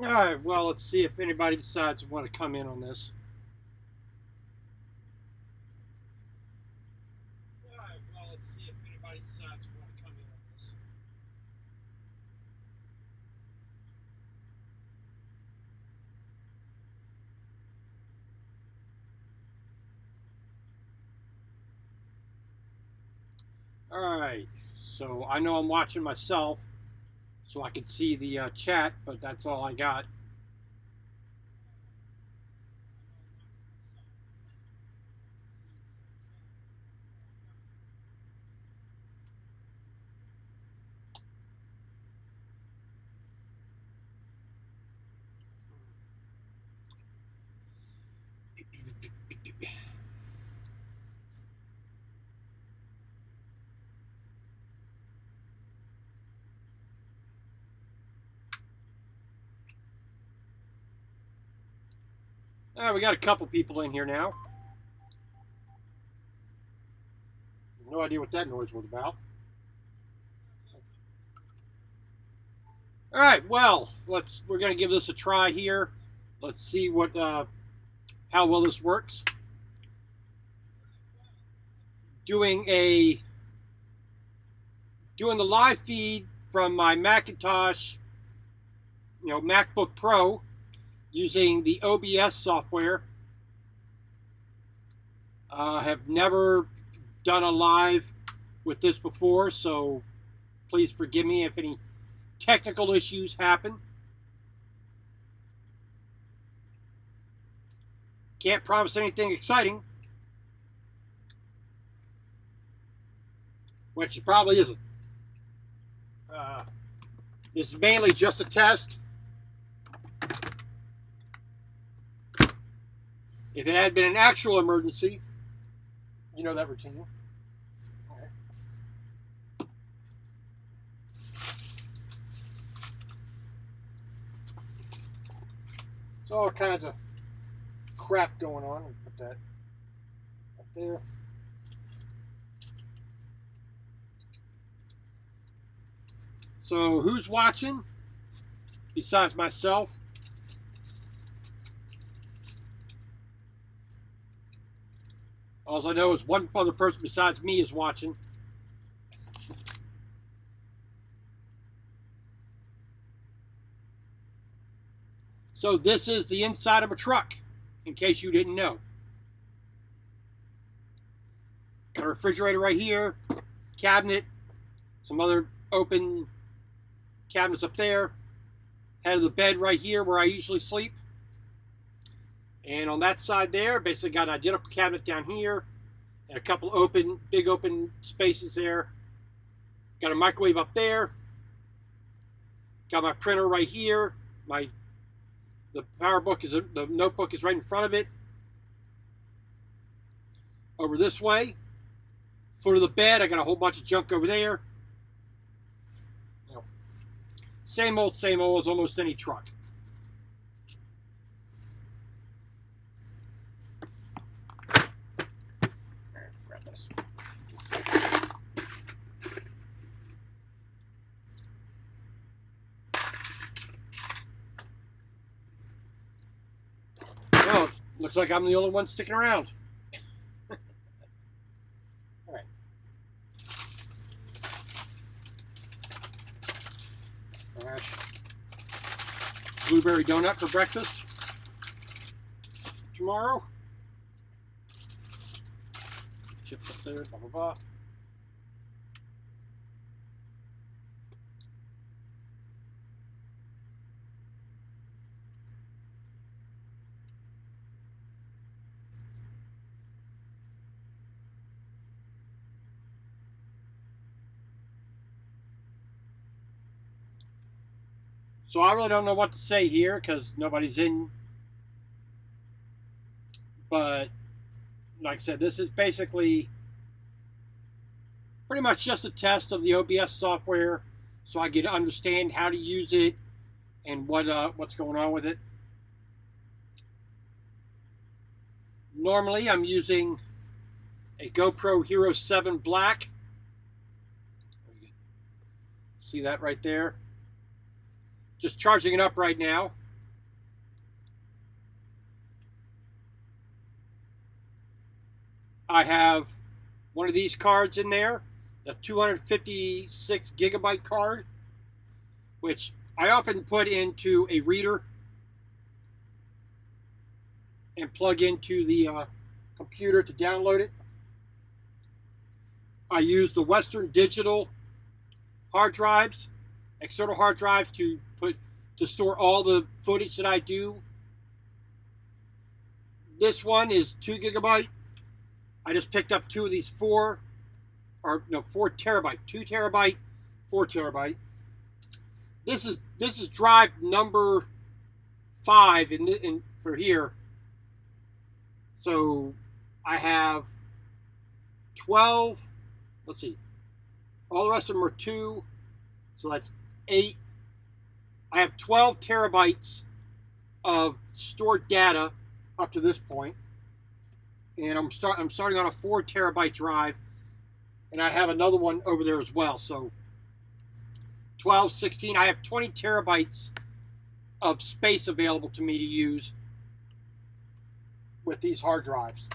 All right, well, let's see if anybody decides to want to come in on this. All right, well, let's see if anybody decides to want to come in on this. All right, so I know I'm watching myself, so I can see the chat, but that's all I got. All right, we got a couple people in here now. No idea what that noise was about. All right, well, we're going to give this a try here. Let's see what how well this works. Doing the live feed from my Macintosh, MacBook Pro, using the OBS software. Have never done a live with this before, so please forgive me if any technical issues happen. Can't promise anything exciting, which it probably isn't. This is mainly just a test. If it had been an actual emergency, you know that routine. Okay. So all kinds of crap going on. We'll put that up there. So who's watching besides myself? All I know is one other person besides me is watching. So this is the inside of a truck, in case you didn't know. Got a refrigerator right here, cabinet, some other open cabinets up there. Head of the bed right here where I usually sleep. And on that side there, basically got an identical cabinet down here and a couple big open spaces there. Got a microwave up there. Got my printer right here. The notebook is right in front of it. Over this way, foot of the bed, I got a whole bunch of junk over there. Same old as almost any truck. Grab this. Well, looks like I'm the only one sticking around. All right. Blueberry donut for breakfast tomorrow. Chips up there, blah, blah, blah. So I really don't know what to say here because nobody's in. But like I said, this is basically pretty much just a test of the OBS software so I get to understand how to use it and what's going on with it. Normally I'm using a GoPro Hero 7 Black. See that right there? Just charging it up right now. I have one of these cards in there, the 256 gigabyte card, which I often put into a reader and plug into the computer to download it. I use the Western Digital hard drives, external hard drives to store all the footage that I do. This one is 2 gigabyte. I just picked up two of these 4 terabyte, 2 terabyte, 4 terabyte. This is drive number 5 for here. So I have 12. Let's see. All the rest of them are 2, so that's 8. I have 12 terabytes of stored data up to this point, and I'm starting on a 4 terabyte drive, and I have another one over there as well. So 12, 16. I have 20 terabytes of space available to me to use with these hard drives.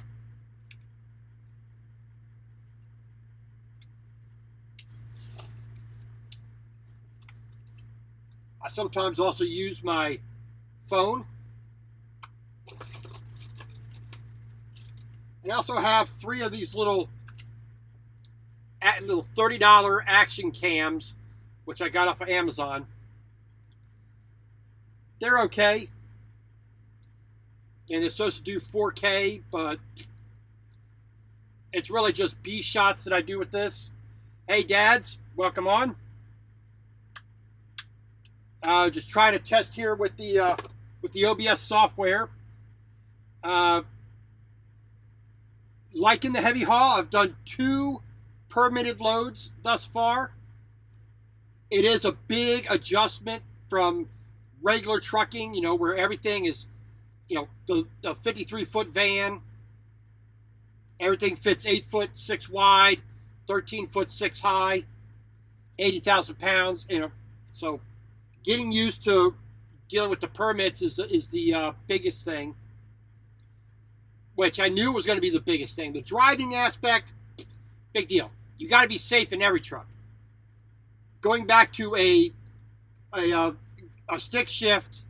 I sometimes also use my phone. And I also have 3 of these little $30 action cams, which I got off of Amazon. They're okay. And they're supposed to do 4K, but it's really just B shots that I do with this. Hey, dads, welcome on. Just trying to test here with the OBS software. Like in the heavy haul, I've done 2 permitted loads thus far. It is a big adjustment from regular trucking, where everything is, the 53-foot van. Everything fits 8 foot 6 wide, 13 foot 6 high, 80,000 pounds. So getting used to dealing with the permits is the biggest thing, which I knew was going to be the biggest thing. The driving aspect, big deal. You got to be safe in every truck. Going back to a stick shift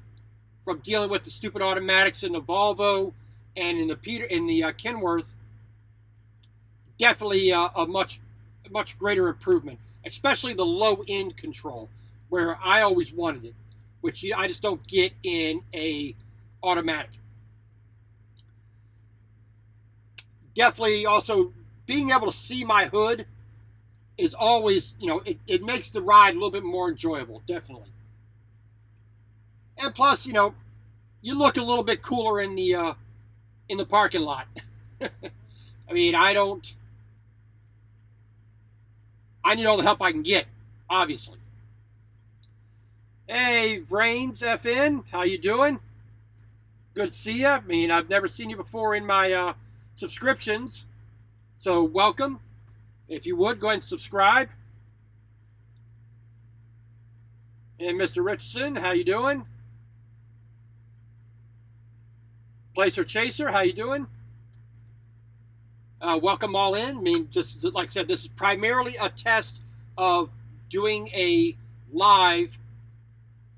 from dealing with the stupid automatics in the Volvo and in the Kenworth, definitely a much greater improvement, especially the low end control, where I always wanted it, which I just don't get in a automatic. Definitely also being able to see my hood is always, it makes the ride a little bit more enjoyable, definitely. And plus, you look a little bit cooler in the parking lot. I mean, I need all the help I can get, obviously. Hey, Vrains FN, how you doing? Good to see you. I mean, I've never seen you before in my subscriptions, so welcome. If you would, go ahead and subscribe. And Mr. Richardson, how you doing? Placer Chaser, how you doing? Welcome all in. I mean, just like I said, this is primarily a test of doing a live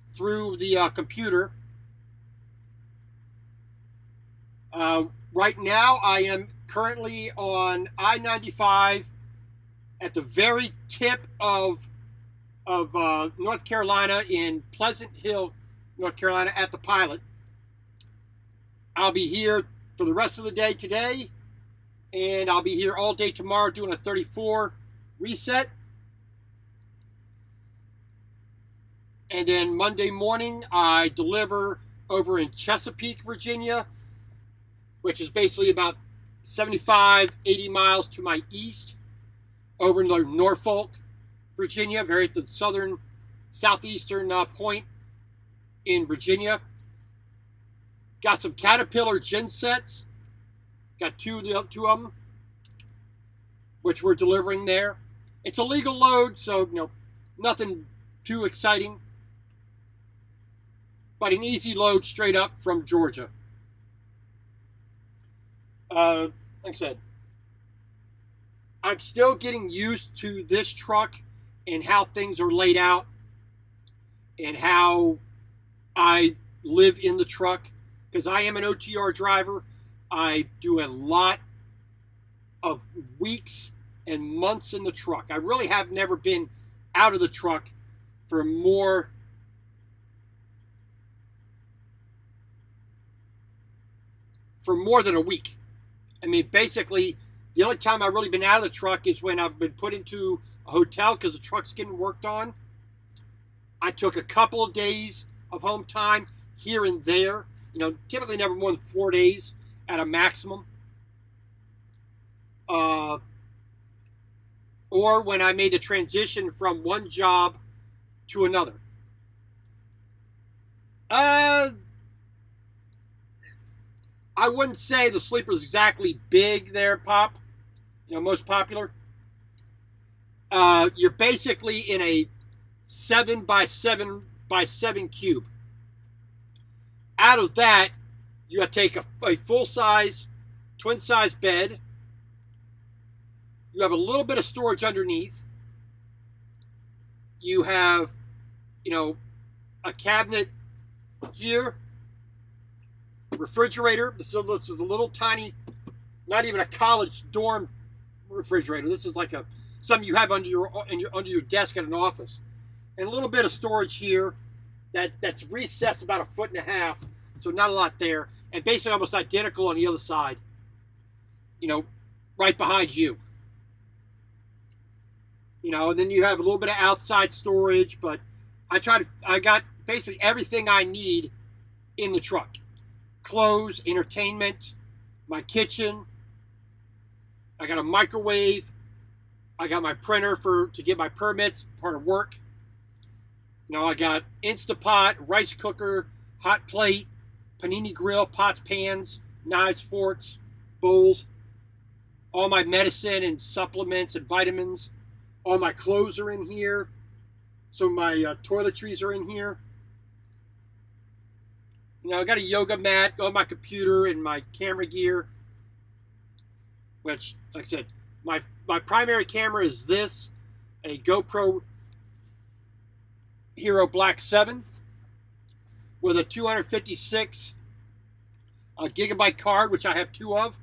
through the computer. Right now, I am currently on I-95 at the very tip of North Carolina, in Pleasant Hill, North Carolina, at the Pilot. I'll be here for the rest of the day today, and I'll be here all day tomorrow doing a 34 reset. And then Monday morning, I deliver over in Chesapeake, Virginia, which is basically about 75, 80 miles to my east, over in Norfolk, Virginia, very at the southeastern point in Virginia. Got some Caterpillar gensets. Got two of them, which we're delivering there. It's a legal load, so nothing too exciting, but an easy load straight up from Georgia. Like I said, I'm still getting used to this truck and how things are laid out and how I live in the truck, because I am an OTR driver. I do a lot of weeks and months in the truck. I really have never been out of the truck for more than a week. I mean, basically, the only time I've really been out of the truck is when I've been put into a hotel because the truck's getting worked on. I took a couple of days of home time here and there. You know, typically never more than 4 days at a maximum. Or when I made the transition from one job to another. I wouldn't say the sleeper is exactly big there, Pop. You know, most popular. You're basically in a 7 by 7 by 7 cube. Out of that, you have to take a full-size, twin-size bed. You have a little bit of storage underneath. You have, you know, a cabinet here, refrigerator. This is a little tiny, not even a college dorm refrigerator. This is like something you have under your desk at an office, and a little bit of storage here that's recessed about 1.5 feet, so not a lot there, and basically almost identical on the other side. You know, right behind you. You know, and then you have a little bit of outside storage, but I got basically everything I need in the truck. Clothes, entertainment, my kitchen. I got a microwave. I got my printer to get my permits, part of work. You know, I got Instapot, rice cooker, hot plate, panini grill, pots, pans, knives, forks, bowls. All my medicine and supplements and vitamins. All my clothes are in here. So my toiletries are in here. You know, I got a yoga mat on my computer and my camera gear. Which, like I said, my primary camera is this. A GoPro Hero Black 7. With a 256 gigabyte card, which I have 2 of.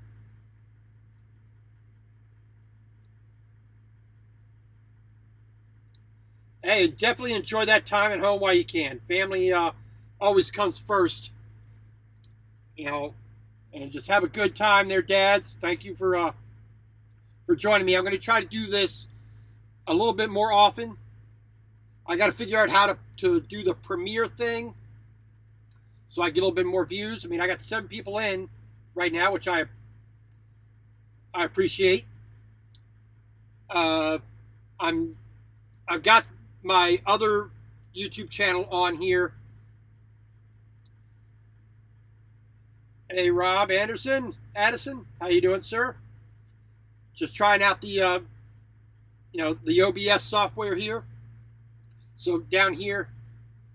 Hey, definitely enjoy that time at home while you can. Family always comes first. You know, and just have a good time there, dads. Thank you for joining me. I'm going to try to do this a little bit more often. I got to figure out how to do the premiere thing so I get a little bit more views. I mean, I got 7 people in right now, which I appreciate. I've got my other YouTube channel on here. Hey, Rob Addison, how you doing, sir? Just trying out the the OBS software here. So down here,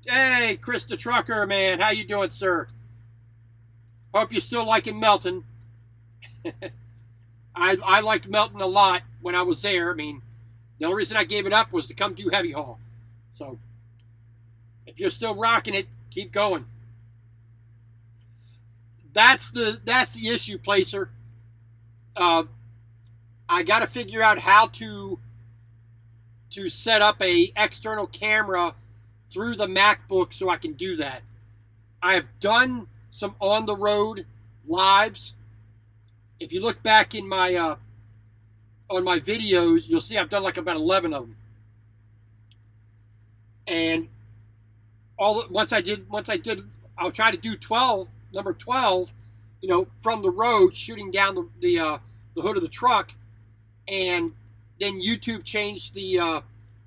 hey, Chris the Trucker, man, how you doing, sir? Hope you're still liking Melton. I liked Melton a lot when I was there. I mean, the only reason I gave it up was to come do Heavy Haul. So, if you're still rocking it, keep going. That's the issue, Placer. I got to figure out how to set up a external camera through the MacBook so I can do that. I have done some on the road lives. If you look back in my on my videos, you'll see I've done like about 11 of them. And once I did, I'll try to do number 12, you know, from the road, shooting down the hood of the truck, and then YouTube changed the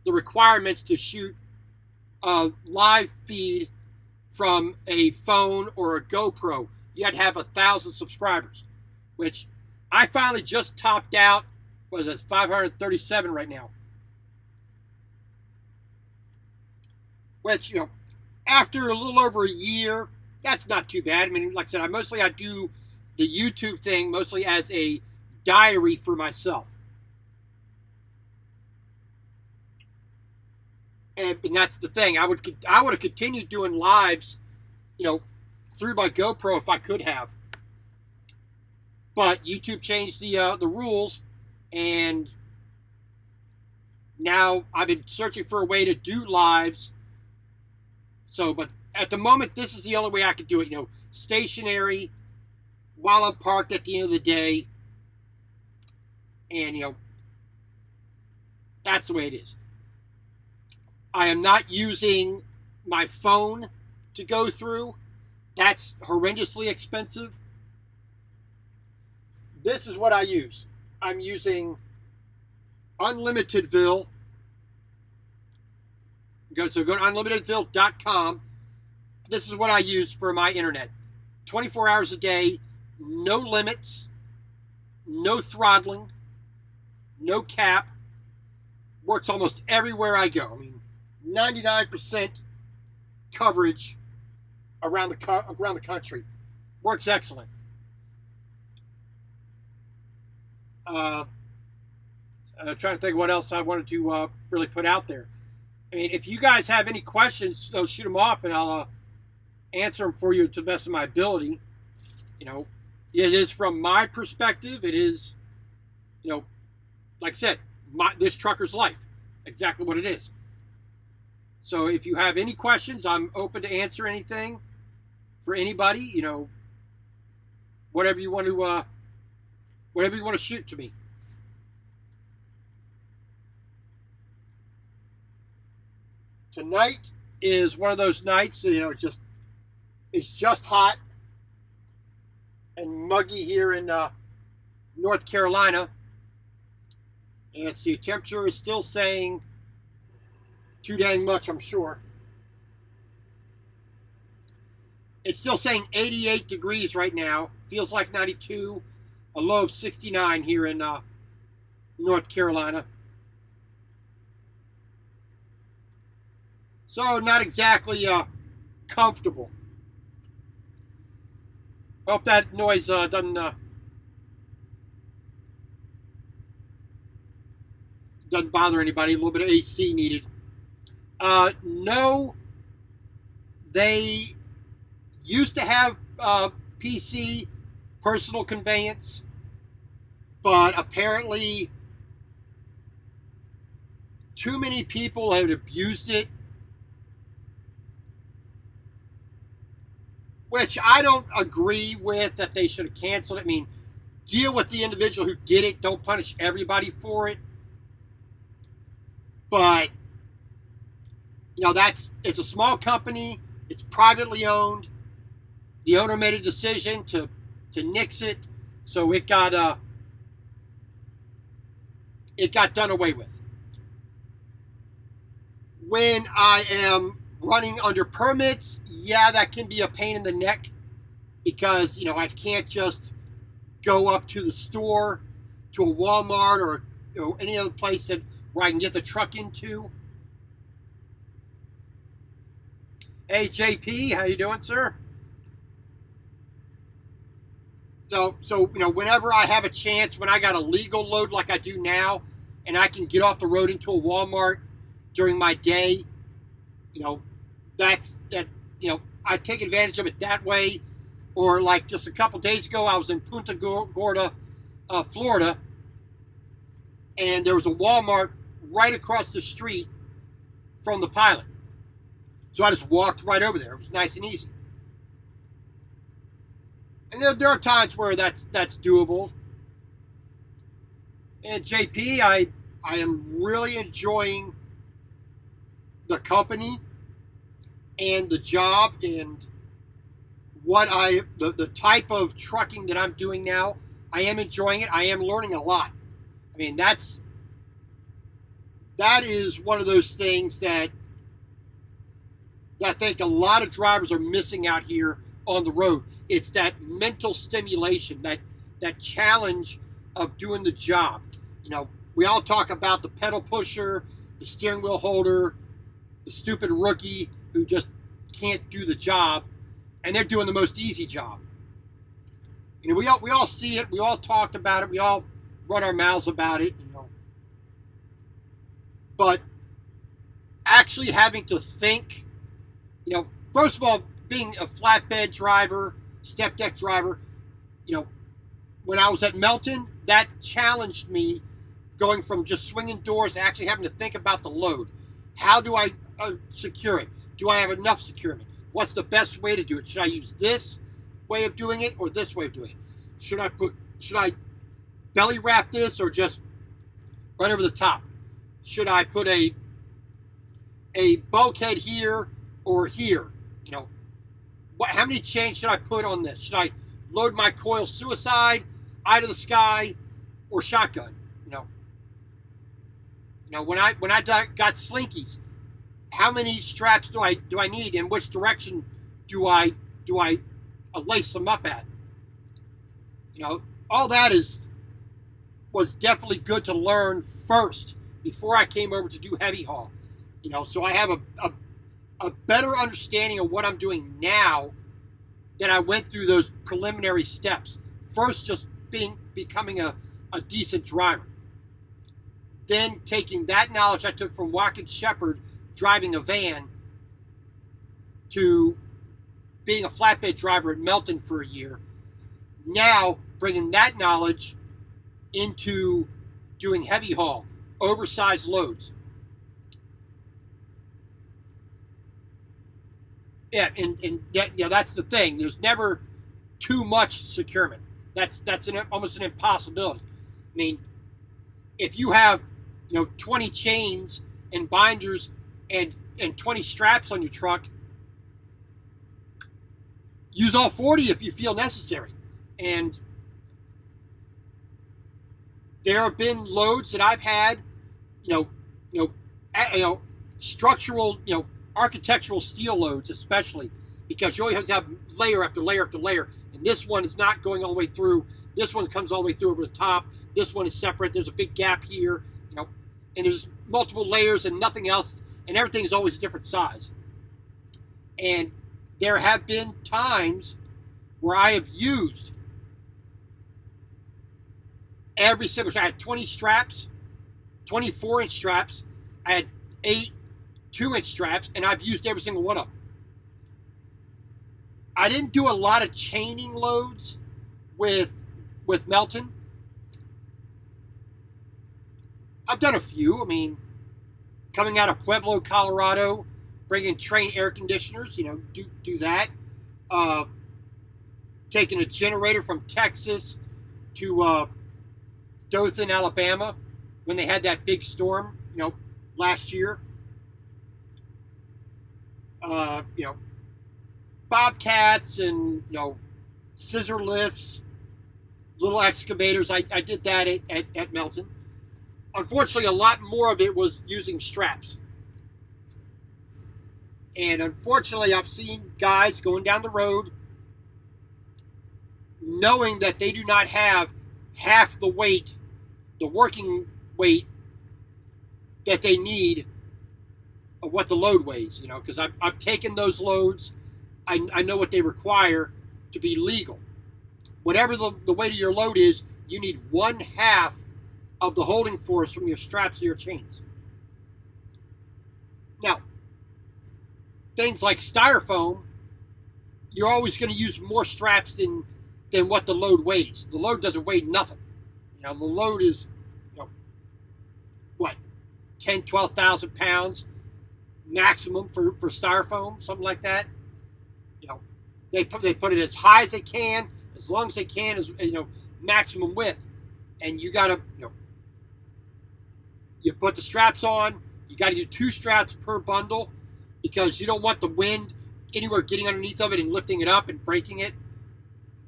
requirements to shoot a live feed from a phone or a GoPro. You had to have 1,000 subscribers, which I finally just topped out. What is it? 537 right now. Which, you know, after a little over a year, that's not too bad. I mean, like I said, I do the YouTube thing mostly as a diary for myself. And that's the thing. I would have continued doing lives, through my GoPro if I could have. But YouTube changed the rules, and now I've been searching for a way to do lives. So, but at the moment, this is the only way I could do it. Stationary, while I'm parked at the end of the day, and that's the way it is. I am not using my phone to go through. That's horrendously expensive. This is what I use. I'm using Unlimitedville. Go to unlimitedville.com. This is what I use for my internet. 24 hours a day, no limits, no throttling, no cap. Works almost everywhere I go. 99% coverage around the country. Works excellent. I'm trying to think what else I wanted to really put out there. If you guys have any questions, shoot them off, and I'll answer them for you to the best of my ability. It is from my perspective. It is, like I said, this trucker's life. Exactly what it is. So if you have any questions, I'm open to answer anything for anybody. Whatever you want to shoot to me. Tonight is one of those nights. It's just hot and muggy here in North Carolina. And let's see, temperature is still saying too dang much, I'm sure. It's still saying 88 degrees right now. Feels like 92. A low of 69 here in North Carolina. So not exactly comfortable. Hope that noise doesn't bother anybody. A little bit of AC needed. No, they used to have PC, personal conveyance, but apparently too many people have abused it, which I don't agree with, that they should have canceled it. Deal with the individual who did it. Don't punish everybody for it. But it's a small company. It's privately owned. The owner made a decision to nix it, so it got done away with. When I am running under permits, yeah, that can be a pain in the neck, because I can't just go up to the store, to a Walmart, or any other place where I can get the truck into. Hey, JP, how you doing, sir? So whenever I have a chance, when I got a legal load like I do now, and I can get off the road into a Walmart during my day, I take advantage of it that way. Or like just a couple days ago, I was in Punta Gorda, Florida, and there was a Walmart right across the street from the pilot. So I just walked right over there. It was nice and easy. And there are times where that's doable. And JP, I am really enjoying the company and the job and the type of trucking that I'm doing now. I am enjoying it. I am learning a lot. That is one of those things that I think a lot of drivers are missing out here on the road. It's that mental stimulation, that challenge of doing the job. We all talk about the pedal pusher, the steering wheel holder, the stupid rookie who just can't do the job, and they're doing the most easy job. We all see it. We all talked about it. We all run our mouths about it. But actually having to think, you know, first of all, being a flatbed driver, step deck driver, you know, when I was at Melton, that challenged me going from just swinging doors to actually having to think about the load. How do I secure it? Do I have enough securement? What's the best way to do it? Should I use this way of doing it or this way of doing it? Should I belly wrap this or just right over the top? Should I put a bulkhead here or here? You know, how many chains should I put on this? Should I load my coil suicide, eye to the sky, or shotgun? You know, when I got slinkies, how many straps do I need, and which direction do I lace them up at? You know, all that was definitely good to learn first before I came over to do heavy haul. You know, so I have a better understanding of what I'm doing now than I went through those preliminary steps. First, just becoming a decent driver. Then taking that knowledge I took from Watkins Shepherd driving a van to being a flatbed driver at Melton for a year. Now bringing that knowledge into doing heavy haul, oversized loads. Yeah, and that's the thing. There's never too much securement. That's almost an impossibility. I mean, if you have 20 chains and binders and 20 straps on your truck, use all 40 if you feel necessary. And there have been loads that I've had, structural, architectural steel loads, especially because you always have to have layer after layer after layer. And this one is not going all the way through. This one comes all the way through over the top. This one is separate. There's a big gap here, and there's multiple layers and nothing else, and everything is always a different size. And there have been times where I have used every single strap. I had 20 straps, 24-inch straps. I had 8 2-inch straps, and I've used every single one of them. I didn't do a lot of chaining loads with Melton. I've done a few. I mean, coming out of Pueblo, Colorado, bringing train air conditioners, do that. Taking a generator from Texas to Dothan, Alabama, when they had that big storm, last year. Bobcats and, scissor lifts, little excavators. I did that at Melton. Unfortunately, a lot more of it was using straps. And unfortunately, I've seen guys going down the road knowing that they do not have half the weight, the working weight that they need of what the load weighs, because I've taken those loads. I know what they require to be legal. Whatever the weight of your load is, you need 1/2 of the holding force from your straps to your chains. Now, things like styrofoam, you're always going to use more straps than what the load weighs. The load doesn't weigh nothing. The load is, 10, 12,000 pounds maximum for styrofoam, something like that. They put it as high as they can, as long as they can, as maximum width. And you gotta, you put the straps on. You got to do 2 straps per bundle because you don't want the wind anywhere getting underneath of it and lifting it up and breaking it.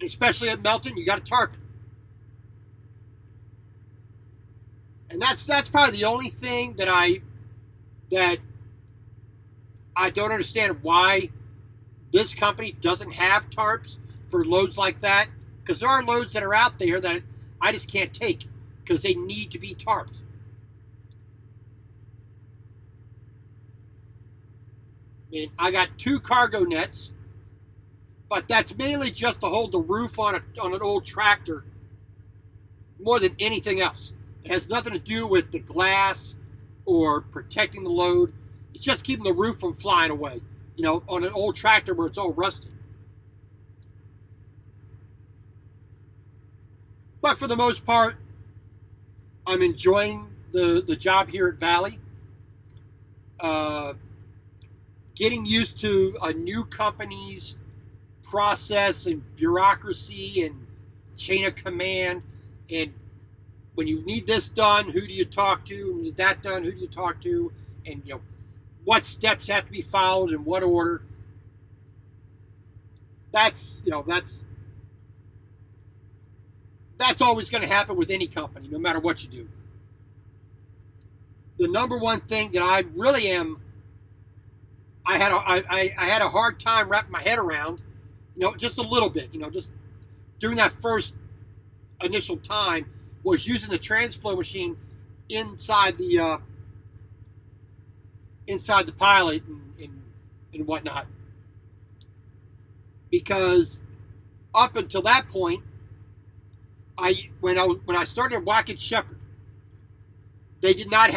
And especially at Melton, you got to tarp it. And that's probably the only thing that I don't understand why this company doesn't have tarps for loads like that. Because there are loads that are out there that I just can't take because they need to be tarped. I mean, I got 2 cargo nets, but that's mainly just to hold the roof on an old tractor more than anything else. It has nothing to do with the glass or protecting the load. It's just keeping the roof from flying away, you know, on an old tractor where it's all rusted. But for the most part, I'm enjoying the job here at Valley. Getting used to a new company's process and bureaucracy and chain of command, and when you need this done, who do you talk to? When you need that done, who do you talk to? And you know what steps have to be followed in what order. That's always going to happen with any company, no matter what you do. The number one thing that I really am, I had a hard time wrapping my head around, you know, just a little bit, you know, just during that first initial time, was using the TransFlow machine inside the pilot and whatnot, because up until that point, when I started at Watkins Shepherd, they did not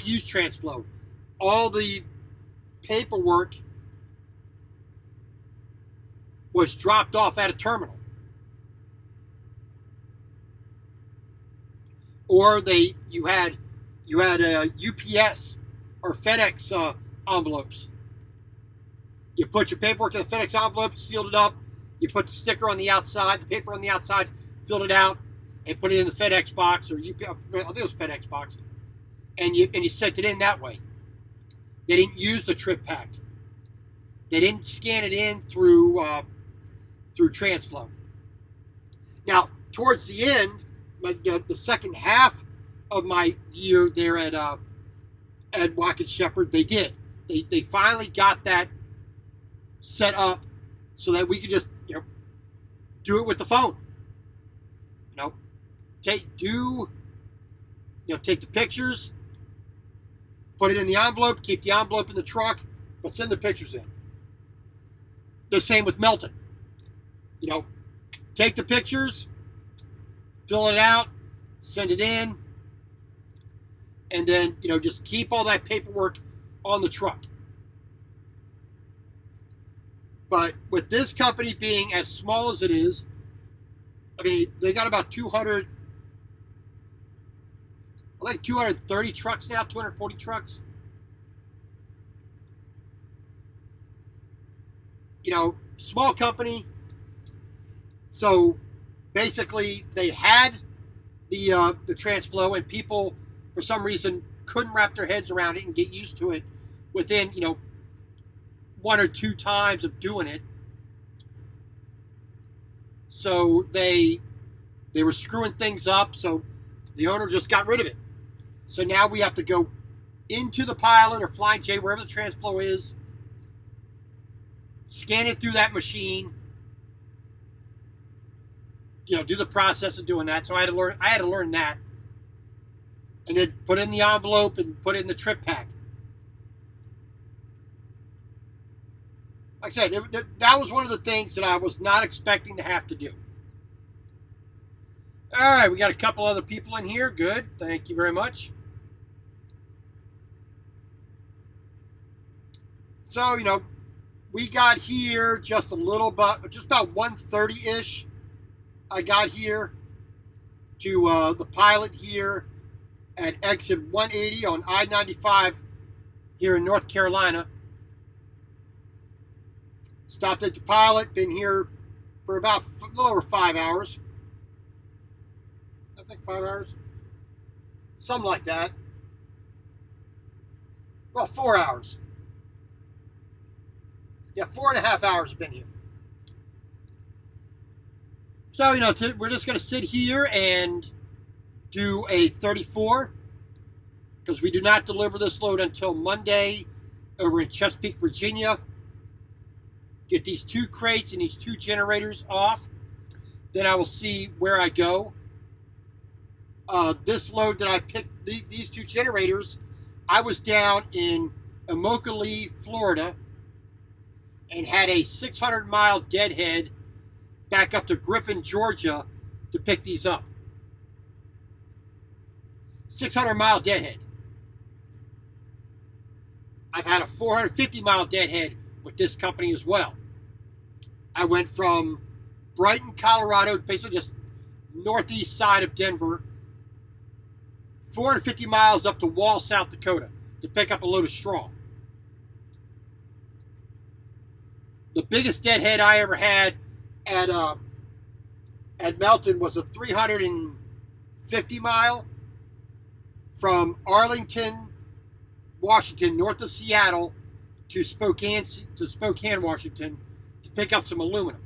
use TransFlow. All the paperwork was dropped off at a terminal, or you had UPS or FedEx envelopes. You put your paperwork in the FedEx envelope, sealed it up. You put the sticker on the outside, the paper on the outside, filled it out, and put it in the FedEx box, or I think it was FedEx box, and you sent it in that way. They didn't use the trip pack. They didn't scan it in through TransFlow. Now, towards the end, the second half of my year there at Watkins Shepherd, they did. They finally got that set up so that we could just do it with the phone. Take the pictures, put it in the envelope, keep the envelope in the truck, but send the pictures in. The same with Melton. Take the pictures, fill it out, send it in, and then, just keep all that paperwork on the truck. But with this company being as small as it is, they got about 230 trucks now, 240 trucks. Small company. So basically they had the TransFlow, and people for some reason couldn't wrap their heads around it and get used to it within, one or two times of doing it. So they were screwing things up, so the owner just got rid of it. So now we have to go into the Pilot or Flying J, wherever the TransFlow is, scan it through that machine, do the process of doing that. So I had to learn that, and then put it in the envelope and put it in the trip pack. Like I said, that was one of the things that I was not expecting to have to do. All right, we got a couple other people in here. Good, thank you very much. So, we got here just about 1:30-ish. I got here to the Pilot here at exit 180 on I-95 here in North Carolina. Stopped at the Pilot, been here for about a little over 5 hours. I think 5 hours. Something like that. Well, 4 hours. Yeah, 4.5 hours been here. So, we're just going to sit here and do a 34, because we do not deliver this load until Monday over in Chesapeake, Virginia. Get these 2 crates and these 2 generators off. Then I will see where I go. This load that I picked, these 2 generators, I was down in Immokalee, Florida, and had a 600-mile deadhead back up to Griffin, Georgia, to pick these up. 600-mile deadhead. I've had a 450-mile deadhead with this company as well. I went from Brighton, Colorado, basically just northeast side of Denver, 450 miles up to Wall, South Dakota to pick up a load of straw. The biggest deadhead I ever had at Melton was a 350 mile from Arlington, Washington, north of Seattle, to Spokane, Washington, to pick up some aluminum.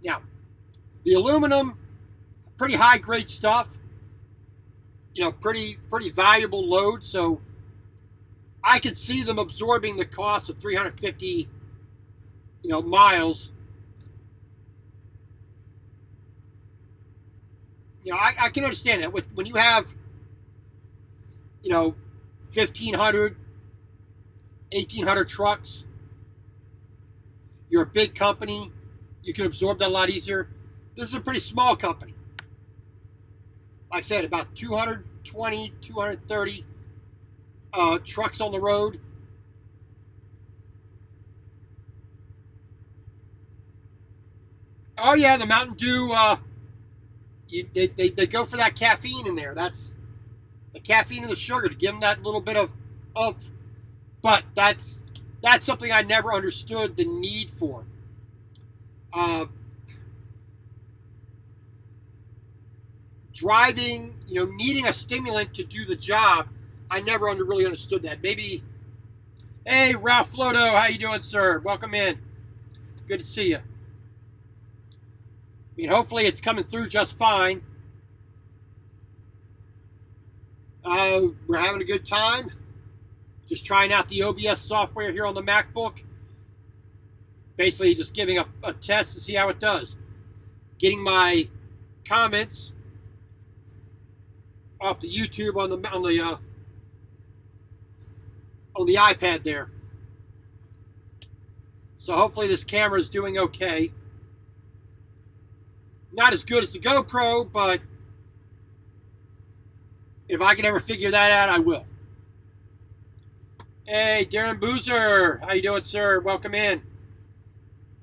Now, the aluminum, pretty high grade stuff, you know, pretty valuable load. So I could see them absorbing the cost of 350, you know, miles. You know, I can understand that. When you have, you know, 1,500, 1,800 trucks, you're a big company, you can absorb that a lot easier. This is a pretty small company. Like I said, about 220, 230 trucks on the road. Oh yeah, the Mountain Dew, they go for that caffeine in there. That's the caffeine and the sugar to give them that little bit of oomph. But that's something I never understood the need for. Driving, you know, needing a stimulant to do the job, I never really understood that. Maybe, hey, Ralph Floto, how you doing, sir? Welcome in. Good to see you. I mean, hopefully it's coming through just fine. We're having a good time. Just trying out the OBS software here on the MacBook. Basically just giving a test to see how it does. Getting my comments off the YouTube on the iPad there. So hopefully this camera is doing okay. Not as good as the GoPro, but if I can ever figure that out, I will. Hey, Darren Boozer, how you doing, sir? Welcome in.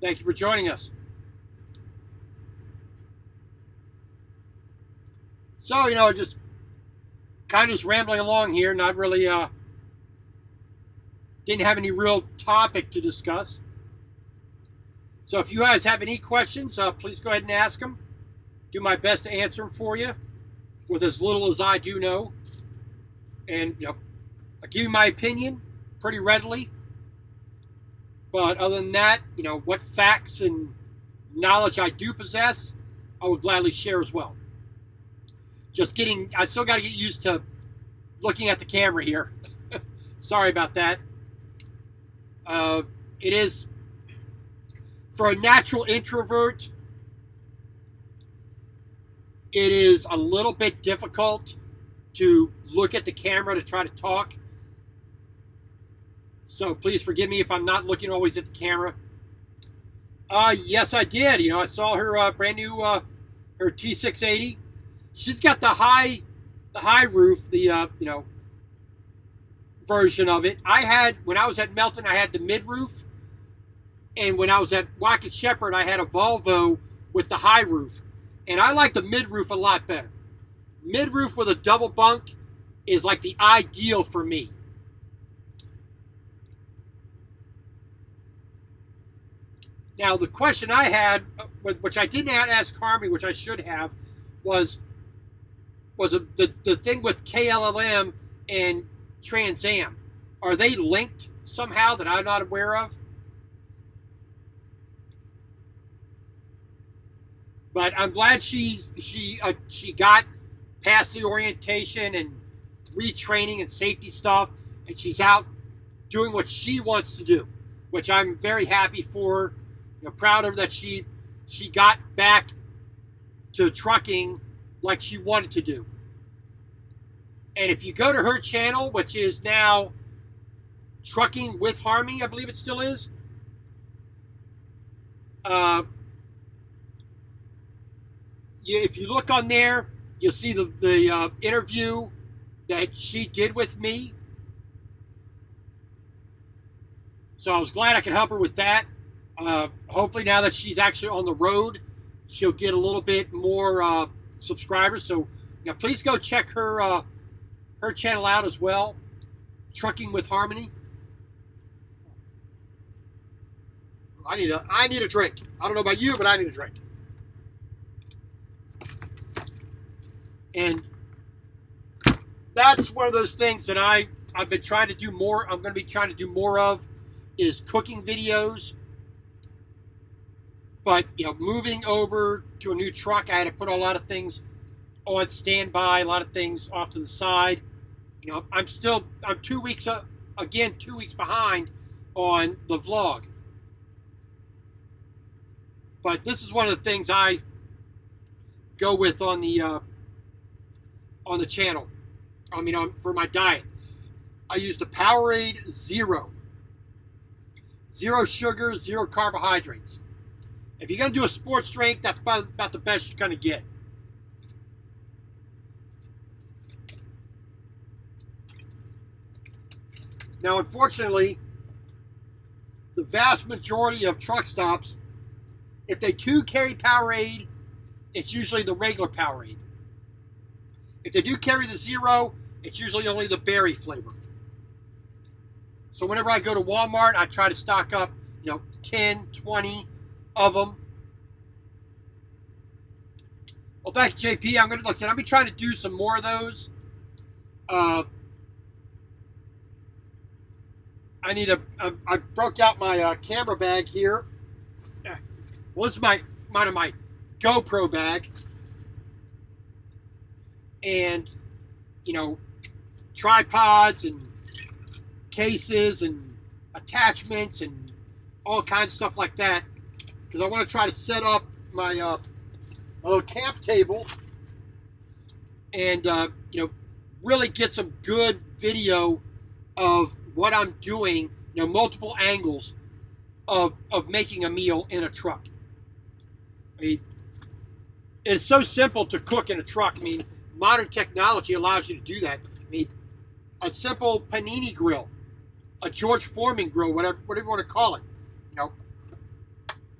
Thank you for joining us. So, you know, just kind of just rambling along here, not really, didn't have any real topic to discuss. So if you guys have any questions, please go ahead and ask them. Do my best to answer them for you with as little as I do know. And, you know, I give you my opinion pretty readily. But other than that, you know, what facts and knowledge I do possess, I would gladly share as well. I still got to get used to looking at the camera here. Sorry about that. It is, for a natural introvert, it is a little bit difficult to look at the camera to try to talk. So please forgive me if I'm not looking always at the camera. Yes, I did. You know, I saw her brand new her T680. She's got the high roof, the you know, version of it. When I was at Melton, I had the mid roof, and when I was at Wackett Shepherd, I had a Volvo with the high roof, and I like the mid roof a lot better. Mid roof with a double bunk is like the ideal for me. Now, the question I had, which I didn't ask Harvey, which I should have, was the thing with KLLM and Trans Am. Are they linked somehow that I'm not aware of? But I'm glad she got past the orientation and retraining and safety stuff, and she's out doing what she wants to do, which I'm very happy for her. You know, proud of her that she got back to trucking like she wanted to do. And if you go to her channel, which is now Trucking with Harmy, I believe it still is. If you look on there, you'll see the interview that she did with me. So I was glad I could help her with that. Hopefully now that she's actually on the road, she'll get a little bit more subscribers. So please go check her her channel out as well, Trucking with Harmony. I need a drink. I don't know about you, but I need a drink. And that's one of those things that I've been trying to do more. I'm going to be trying to do more of is cooking videos. But moving over to a new truck, I had to put a lot of things on standby, a lot of things off to the side. I'm 2 weeks again, 2 weeks behind on the vlog. But this is one of the things I go with on the channel. For my diet, I use the Powerade Zero. Zero sugar, zero carbohydrates. If you're going to do a sports drink, that's about the best you're going to get. Now, unfortunately, the vast majority of truck stops, if they do carry Powerade, it's usually the regular Powerade. If they do carry the Zero, it's usually only the berry flavor. So whenever I go to Walmart, I try to stock up, 10, 20 of them. Well, thank you, JP. Like I said, I'll be trying to do some more of those. I broke out my camera bag here. Well, this is my GoPro bag. And, tripods and cases and attachments and all kinds of stuff like that. Because I want to try to set up my little camp table and, really get some good video of what I'm doing, multiple angles of making a meal in a truck. It's so simple to cook in a truck. Modern technology allows you to do that. A simple panini grill, a George Foreman grill, whatever you want to call it.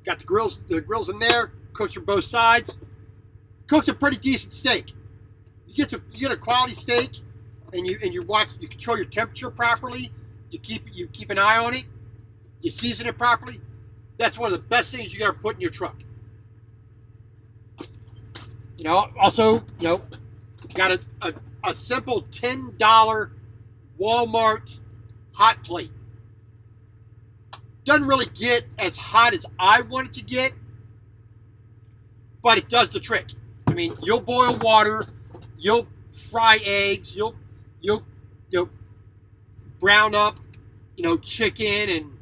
Got the grills in there, cooks from both sides. Cooks a pretty decent steak. You get a quality steak, and you control your temperature properly. You keep an eye on it. You season it properly. That's one of the best things you got to put in your truck. Also, got a simple $10 Walmart hot plate. Doesn't really get as hot as I want it to get, but it does the trick. You'll boil water, you'll fry eggs, you'll brown up, chicken and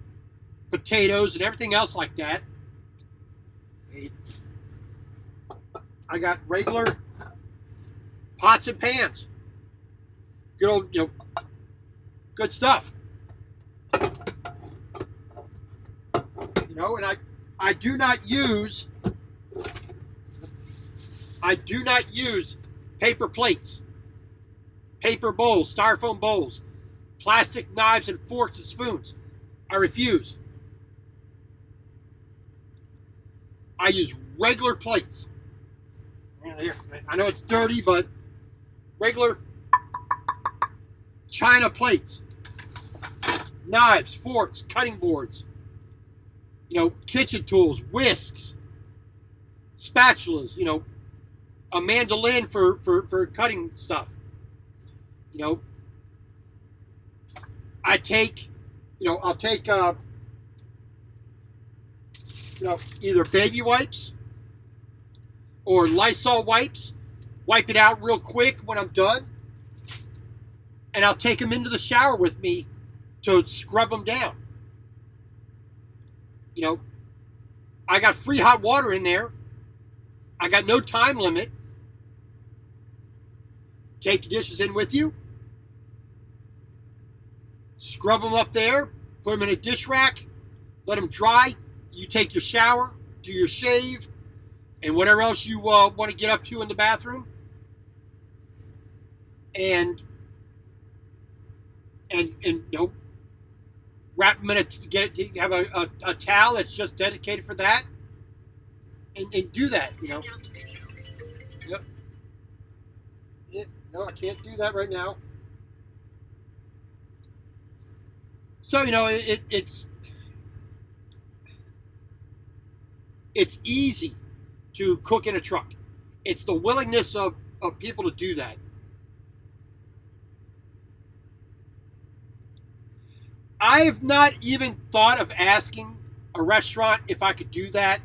potatoes and everything else like that. I got regular pots and pans. Good old, good stuff. And I do not use paper plates, paper bowls, styrofoam bowls, plastic knives and forks and spoons. I refuse. I use regular plates. I know it's dirty, but regular china plates, knives, forks, cutting boards, kitchen tools, whisks, spatulas, a mandolin for cutting stuff. I'll take either baby wipes or Lysol wipes, wipe it out real quick when I'm done, and I'll take them into the shower with me to scrub them down. I got free hot water in there. I got no time limit. Take the dishes in with you. Scrub them up there. Put them in a dish rack. Let them dry. You take your shower. Do your shave. And whatever else you want to get up to in the bathroom. And wrap them in have a towel that's just dedicated for that, and do that. Yep. Yeah, no, I can't do that right now. So it's easy to cook in a truck. It's the willingness of people to do that. I have not even thought of asking a restaurant if I could do that.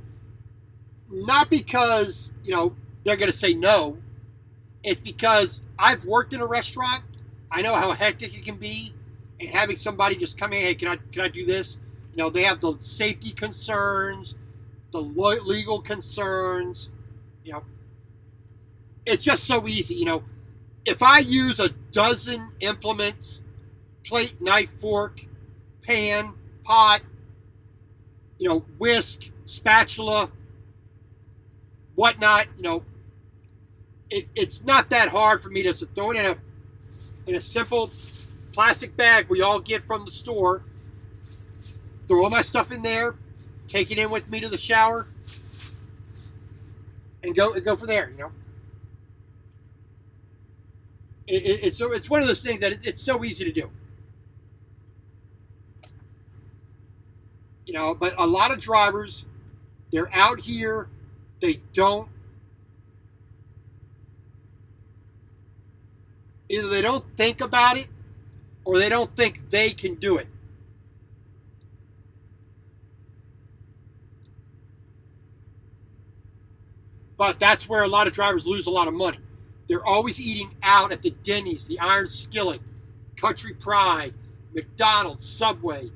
Not because, they're going to say no. It's because I've worked in a restaurant. I know how hectic it can be. And having somebody just come in, hey, can I do this? They have the safety concerns, the legal concerns. It's just so easy. If I use a dozen implements, plate, knife, fork, pan, pot, whisk, spatula, whatnot, it's not that hard for me to throw it in a simple plastic bag we all get from the store, throw all my stuff in there, take it in with me to the shower, and go from there. It's one of those things that it's so easy to do. But a lot of drivers, they're out here, they don't, either they don't think about it or they don't think they can do it. But that's where a lot of drivers lose a lot of money. They're always eating out at the Denny's, the Iron Skillet, Country Pride, McDonald's, Subway,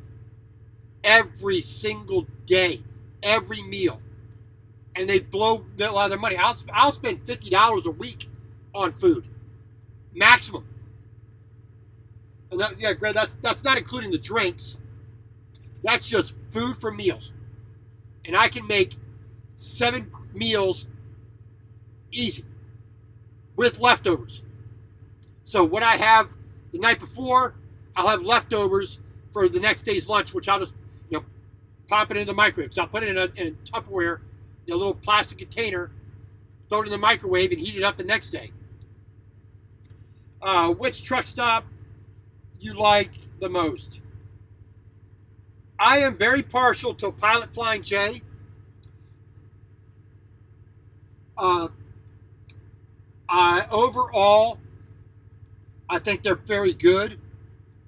every single day, every meal. And they blow a lot of their money. I'll spend $50 a week on food, maximum. And Greg, that's not including the drinks. That's just food for meals. And I can make 7 meals easy with leftovers. So what I have the night before, I'll have leftovers for the next day's lunch, which I'll just pop it in the microwave. So I'll put it in a Tupperware, a little plastic container, throw it in the microwave, and heat it up the next day. Which truck stop you like the most? I am very partial to Pilot Flying J. Overall, I think they're very good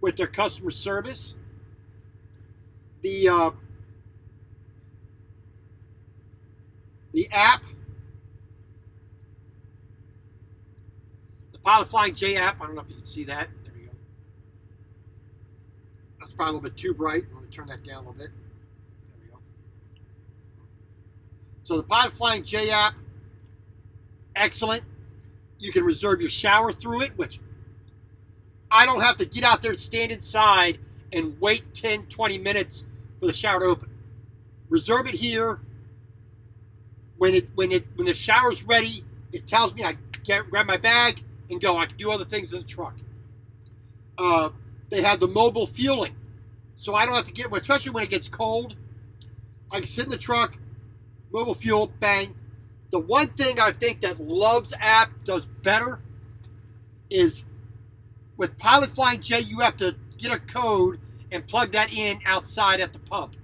with their customer service. The app, the Pilot Flying J app, I don't know if you can see that. There we go. That's probably a little bit too bright. I'm going to turn that down a little bit. There we go. So the Pilot Flying J app, excellent. You can reserve your shower through it, which I don't have to get out there and stand inside and wait 10, 20 minutes for the shower to open. Reserve it here. When the shower's ready, it tells me I can grab my bag and go. I can do other things in the truck. They have the mobile fueling, so I don't have to get, especially when it gets cold. I can sit in the truck, mobile fuel, bang. The one thing I think that Love's app does better is with Pilot Flying J, you have to get a code and plug that in outside at the pump.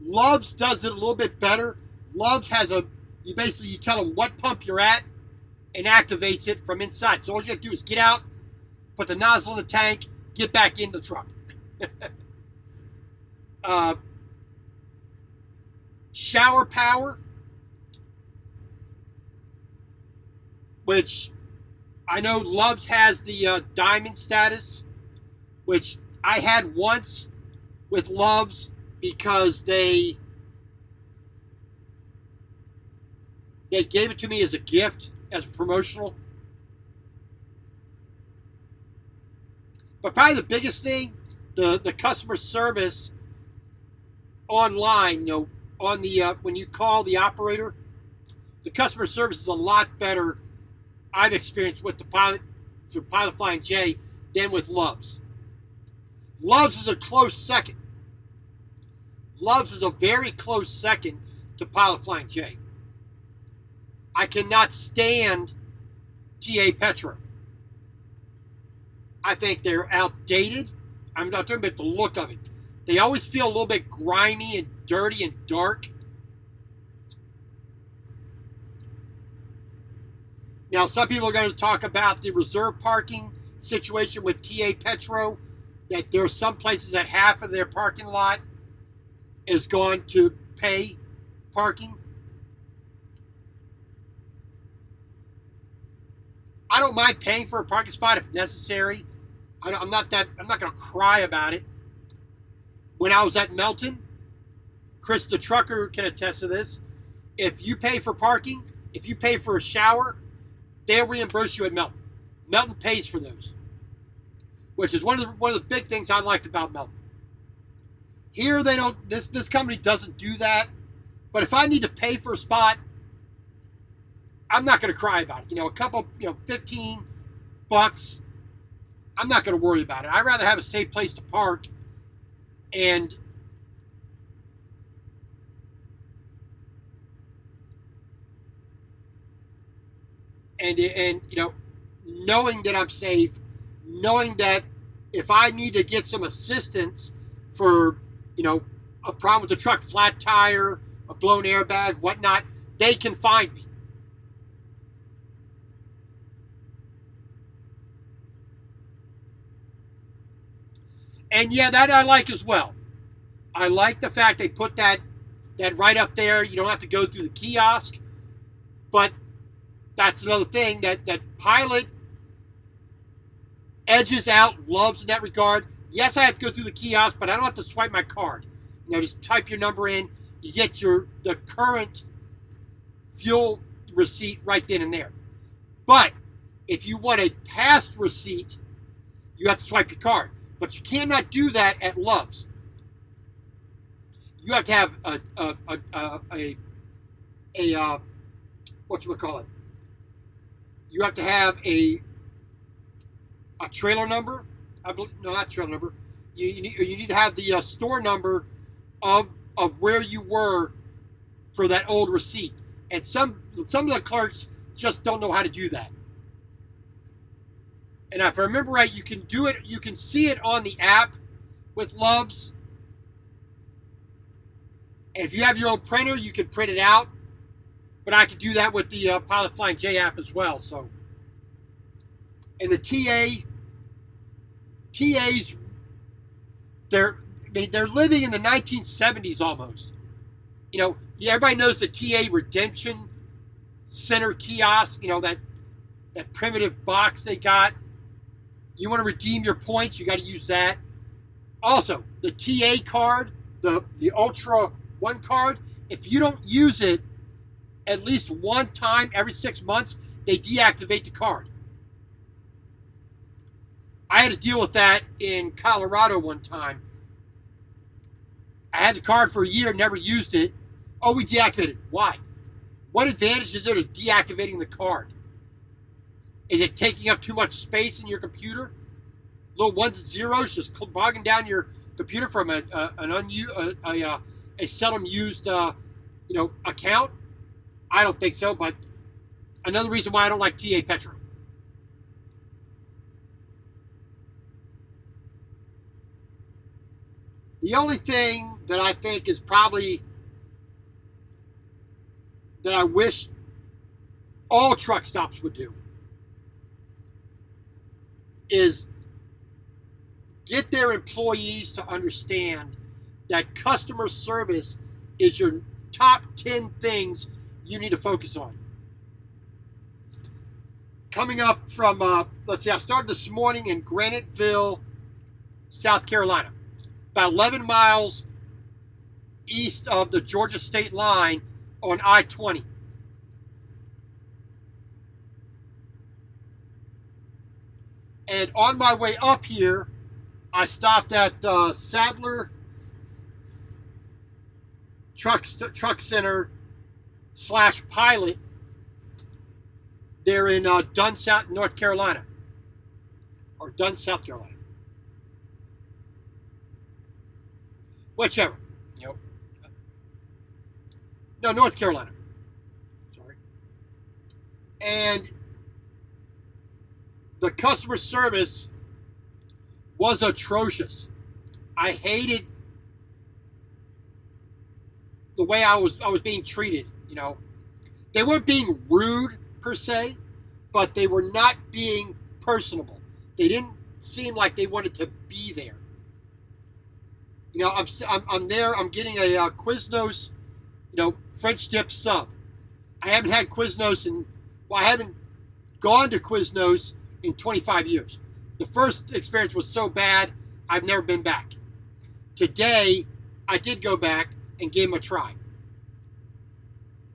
Love's does it a little bit better. Love's has you tell them what pump you're at and activates it from inside. So all you have to do is get out, put the nozzle in the tank, get back in the truck. Shower power, which I know Love's has the diamond status, which I had once with Love's because they gave it to me as a gift, as promotional. But probably the biggest thing, the customer service online, on the when you call the operator, the customer service is a lot better I've experienced with the Pilot Flying J than with Love's. Love's is a close second. Love's is a very close second to Pilot Flying J. I cannot stand TA Petro. I think they're outdated. I'm not talking about the look of it. They always feel a little bit grimy and dirty and dark. Now, some people are going to talk about the reserve parking situation with TA Petro, that there are some places that half of their parking lot is going to pay parking. I don't mind paying for a parking spot if necessary. I'm not going to cry about it. When I was at Melton, Chris the trucker can attest to this. If you pay for parking, if you pay for a shower, they'll reimburse you at Melton. Melton pays for those, which is one of the big things I liked about Melton. Here they don't. This company doesn't do that. But if I need to pay for a spot, I'm not going to cry about it. A couple, $15. I'm not going to worry about it. I'd rather have a safe place to park and knowing that I'm safe, knowing that if I need to get some assistance for, a problem with the truck, flat tire, a blown airbag, whatnot, they can find me. And yeah, that I like as well. I like the fact they put that right up there. You don't have to go through the kiosk. But that's another thing that Pilot edges out Love's in that regard. Yes, I have to go through the kiosk, but I don't have to swipe my card. Just type your number in. You get the current fuel receipt right then and there. But if you want a past receipt, you have to swipe your card. But you cannot do that at Love's. You have to have whatchamacallit. You have to have a trailer number. I believe, no, not trailer number. You need to have the store number of where you were for that old receipt. And some of the clerks just don't know how to do that. And if I remember right, you can do it. You can see it on the app with Love's. And if you have your own printer, you can print it out. But I can do that with the Pilot Flying J app as well. So, and the TAs, they're living in the 1970s almost. Everybody knows the TA Redemption Center kiosk. That primitive box they got. You want to redeem your points, you got to use that. Also, the TA card, the Ultra 1 card, if you don't use it at least one time every 6 months, they deactivate the card. I had to deal with that in Colorado one time. I had the card for a year, never used it. Oh, we deactivated it. Why? What advantage is there to deactivating the card? Is it taking up too much space in your computer? Little ones and zeros just bogging down your computer from a seldom used account? I don't think so, but another reason why I don't like TA Petro. The only thing that I think is probably that I wish all truck stops would do is get their employees to understand that customer service is your top 10 things you need to focus on. Coming up from, let's see, I started this morning in Graniteville, South Carolina, about 11 miles east of the Georgia state line on I-20. And on my way up here, I stopped at Sadler Truck Center / Pilot. They're in Dunn, North Carolina. Or Dunn, South Carolina. whichever, you know. No, North Carolina. Sorry. And the customer service was atrocious. I hated the way I was being treated, you know. They weren't being rude per se, but they were not being personable. They didn't seem like they wanted to be there. You know, I'm there. I'm getting a Quiznos, you know, French dip sub. I haven't had Quiznos I haven't gone to Quiznos in 25 years. The first experience was so bad, I've never been back. Today, I did go back and gave them a try.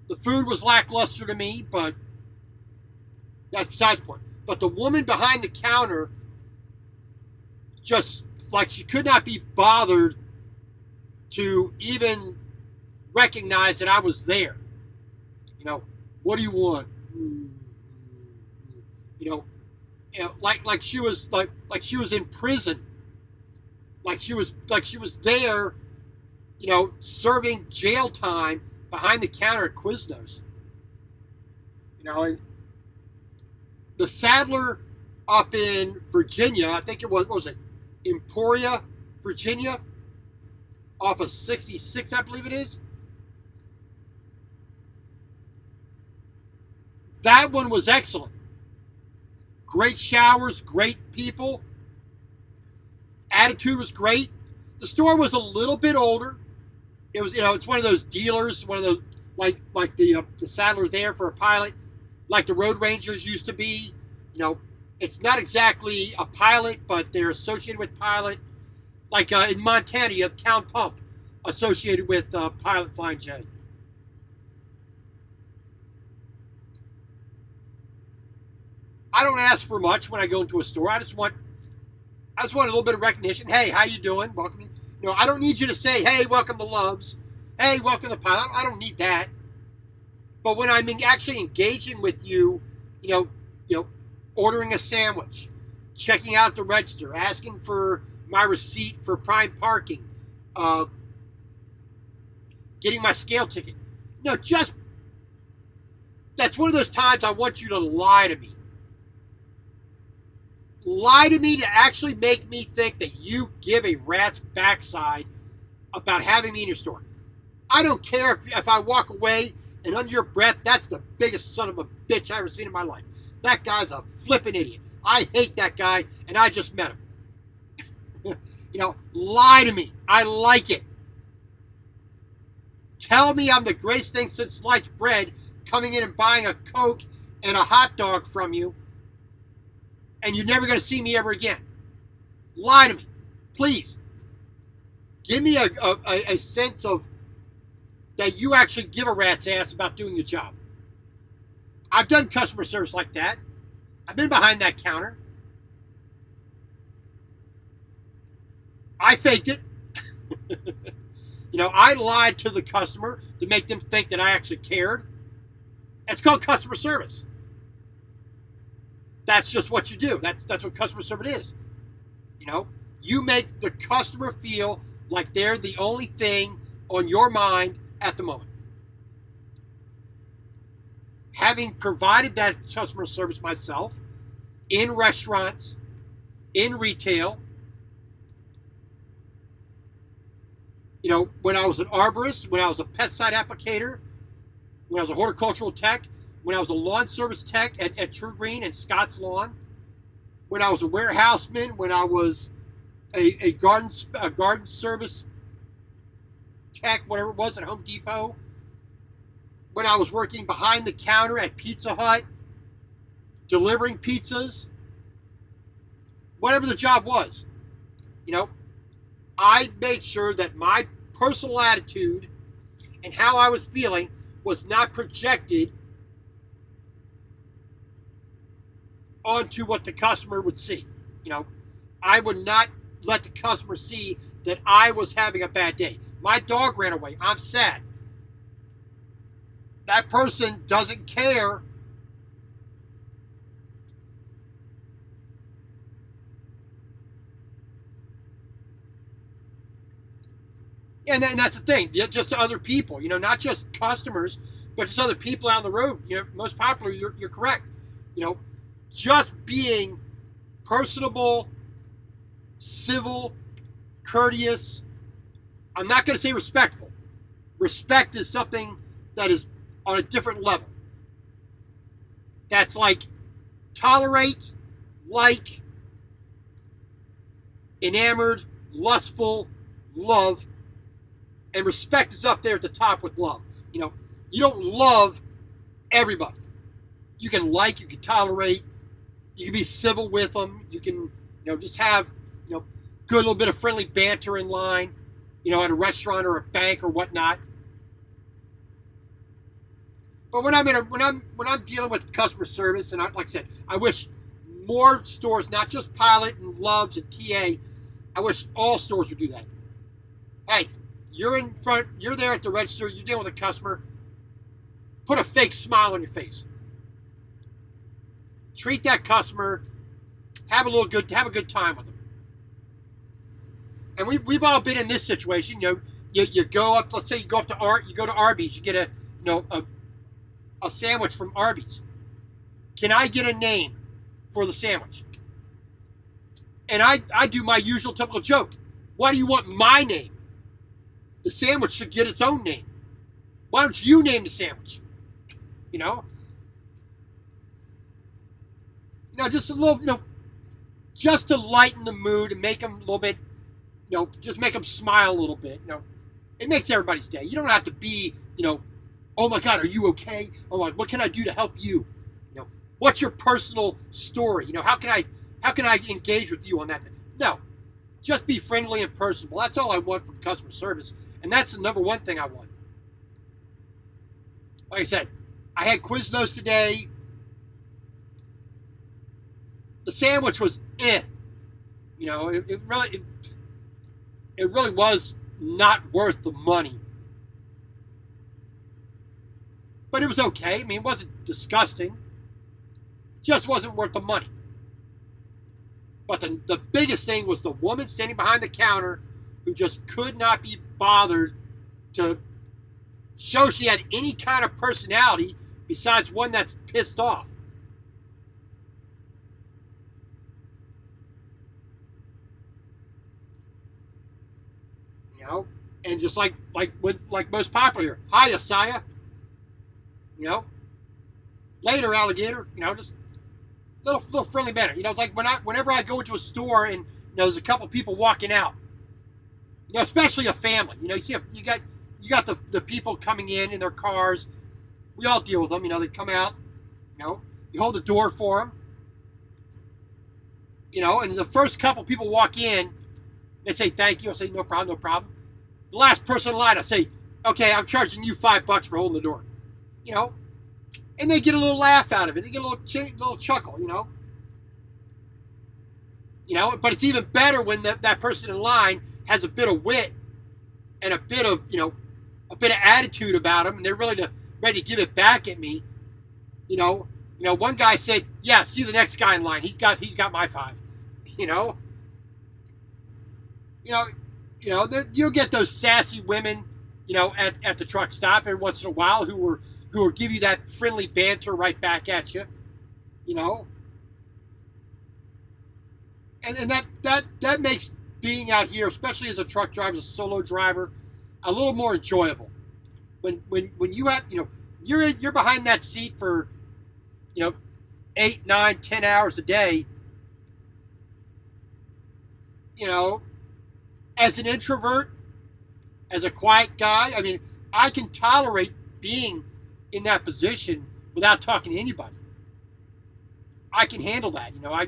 The food was lackluster to me, but that's besides the point. But the woman behind the counter, just like she could not be bothered to even recognize that I was there. You know, what do you want? You know, like she was like she was in prison. Like she was there, you know, serving jail time behind the counter at Quiznos. You know, and the Saddler up in Virginia, I think it was, what was it, Emporia, Virginia, off of 66, I believe it is. That one was excellent. Great showers, great people. Attitude was great. The store was a little bit older. It was, you know, it's one of those dealers, one of those like the Saddler there for a Pilot, like the Road Rangers used to be. You know, it's not exactly a Pilot, but they're associated with Pilot. Like in Montana, you have Town Pump associated with Pilot Flying J. I don't ask for much when I go into a store. I just want a little bit of recognition. Hey, how you doing? Welcome. You know, I don't need you to say, hey, welcome to Love's. Hey, welcome to Pilot. I don't need that. But when I'm actually engaging with you, you know, ordering a sandwich, checking out the register, asking for my receipt for prime parking, getting my scale ticket. No, just, that's one of those times I want you to lie to me. Lie to me to actually make me think that you give a rat's backside about having me in your store. I don't care if I walk away and under your breath, that's the biggest son of a bitch I've ever seen in my life. That guy's a flippin' idiot. I hate that guy, and I just met him. You know, lie to me. I like it. Tell me I'm the greatest thing since sliced bread, coming in and buying a Coke and a hot dog from you, and you're never going to see me ever again. Lie to me. Please. Give me a sense of that you actually give a rat's ass about doing the job. I've done customer service like that. I've been behind that counter. I faked it. You know, I lied to the customer to make them think that I actually cared. It's called customer service. That's just what you do. That's what customer service is. You know, you make the customer feel like they're the only thing on your mind at the moment. Having provided that customer service myself in restaurants, in retail, you know, when I was an arborist, when I was a pesticide applicator, when I was a horticultural tech, when I was a lawn service tech at True Green and Scott's Lawn, when I was a warehouseman, when I was a garden service tech, whatever it was, at Home Depot, when I was working behind the counter at Pizza Hut, delivering pizzas, whatever the job was, you know, I made sure that my personal attitude and how I was feeling was not projected onto what the customer would see. You know, I would not let the customer see that I was having a bad day. My dog ran away. I'm sad. That person doesn't care. And that's the thing, just to other people, you know, not just customers, but just other people out on the road. You know, most popular, you're correct. You know, just being personable, civil, courteous. I'm not going to say respectful. Respect is something that is on a different level. That's like tolerate, like, enamored, lustful, love, and respect is up there at the top with love. You know, you don't love everybody. You can like, you can tolerate, you can be civil with them. You can, you know, just have, you know, good little bit of friendly banter in line, you know, at a restaurant or a bank or whatnot. But when I'm dealing with customer service, and like I said, I wish more stores, not just Pilot and Love's and TA, I wish all stores would do that. Hey, you're in front, you're there at the register, you're dealing with a customer, put a fake smile on your face. Treat that customer, have a good time with them. And we've all been in this situation. You know, you go up, let's say you go to Arby's, you get a sandwich from Arby's. Can I get a name for the sandwich? And I do my usual typical joke. Why do you want my name? The sandwich should get its own name. Why don't you name the sandwich? You know? You know, just a little, you know, just to lighten the mood and make them a little bit, you know, just make them smile a little bit. You know, it makes everybody's day. You don't have to be, you know, oh my God, are you okay? Oh my, what can I do to help you? You know, what's your personal story? You know, how can I engage with you on that? No, just be friendly and personable. That's all I want from customer service, and that's the number one thing I want. Like I said, I had Quiznos today. The sandwich was you know, it really was not worth the money. But it was okay. I mean, it wasn't disgusting. Just wasn't worth the money. But the biggest thing was the woman standing behind the counter who just could not be bothered to show she had any kind of personality besides one that's pissed off. You know, and just like most popular, hi, Asaya. You know, later, alligator. You know, just little friendly banner. You know, it's like whenever I go into a store and, you know, there's a couple people walking out. You know, especially a family. You know, you got the people coming in their cars. We all deal with them. You know, they come out. You know, you hold the door for them. You know, and the first couple people walk in, they say thank you. I say no problem, no problem. The last person in line, I say, okay, I'm charging you $5 for holding the door. You know, and they get a little laugh out of it. They get a little chuckle. You know. You know, but it's even better when that person in line has a bit of wit and a bit of attitude about them, and they're really ready to give it back at me. You know, one guy said, "Yeah, see the next guy in line. He's got my $5." You know. You'll get those sassy women, you know, at the truck stop every once in a while who will give you that friendly banter right back at you. You know. And that makes being out here, especially as a truck driver, as a solo driver, a little more enjoyable. When you have, you know, you're behind that seat for, you know, 8, 9, 10 hours a day. You know, as an introvert, as a quiet guy, I mean, I can tolerate being in that position without talking to anybody. I can handle that. You know, I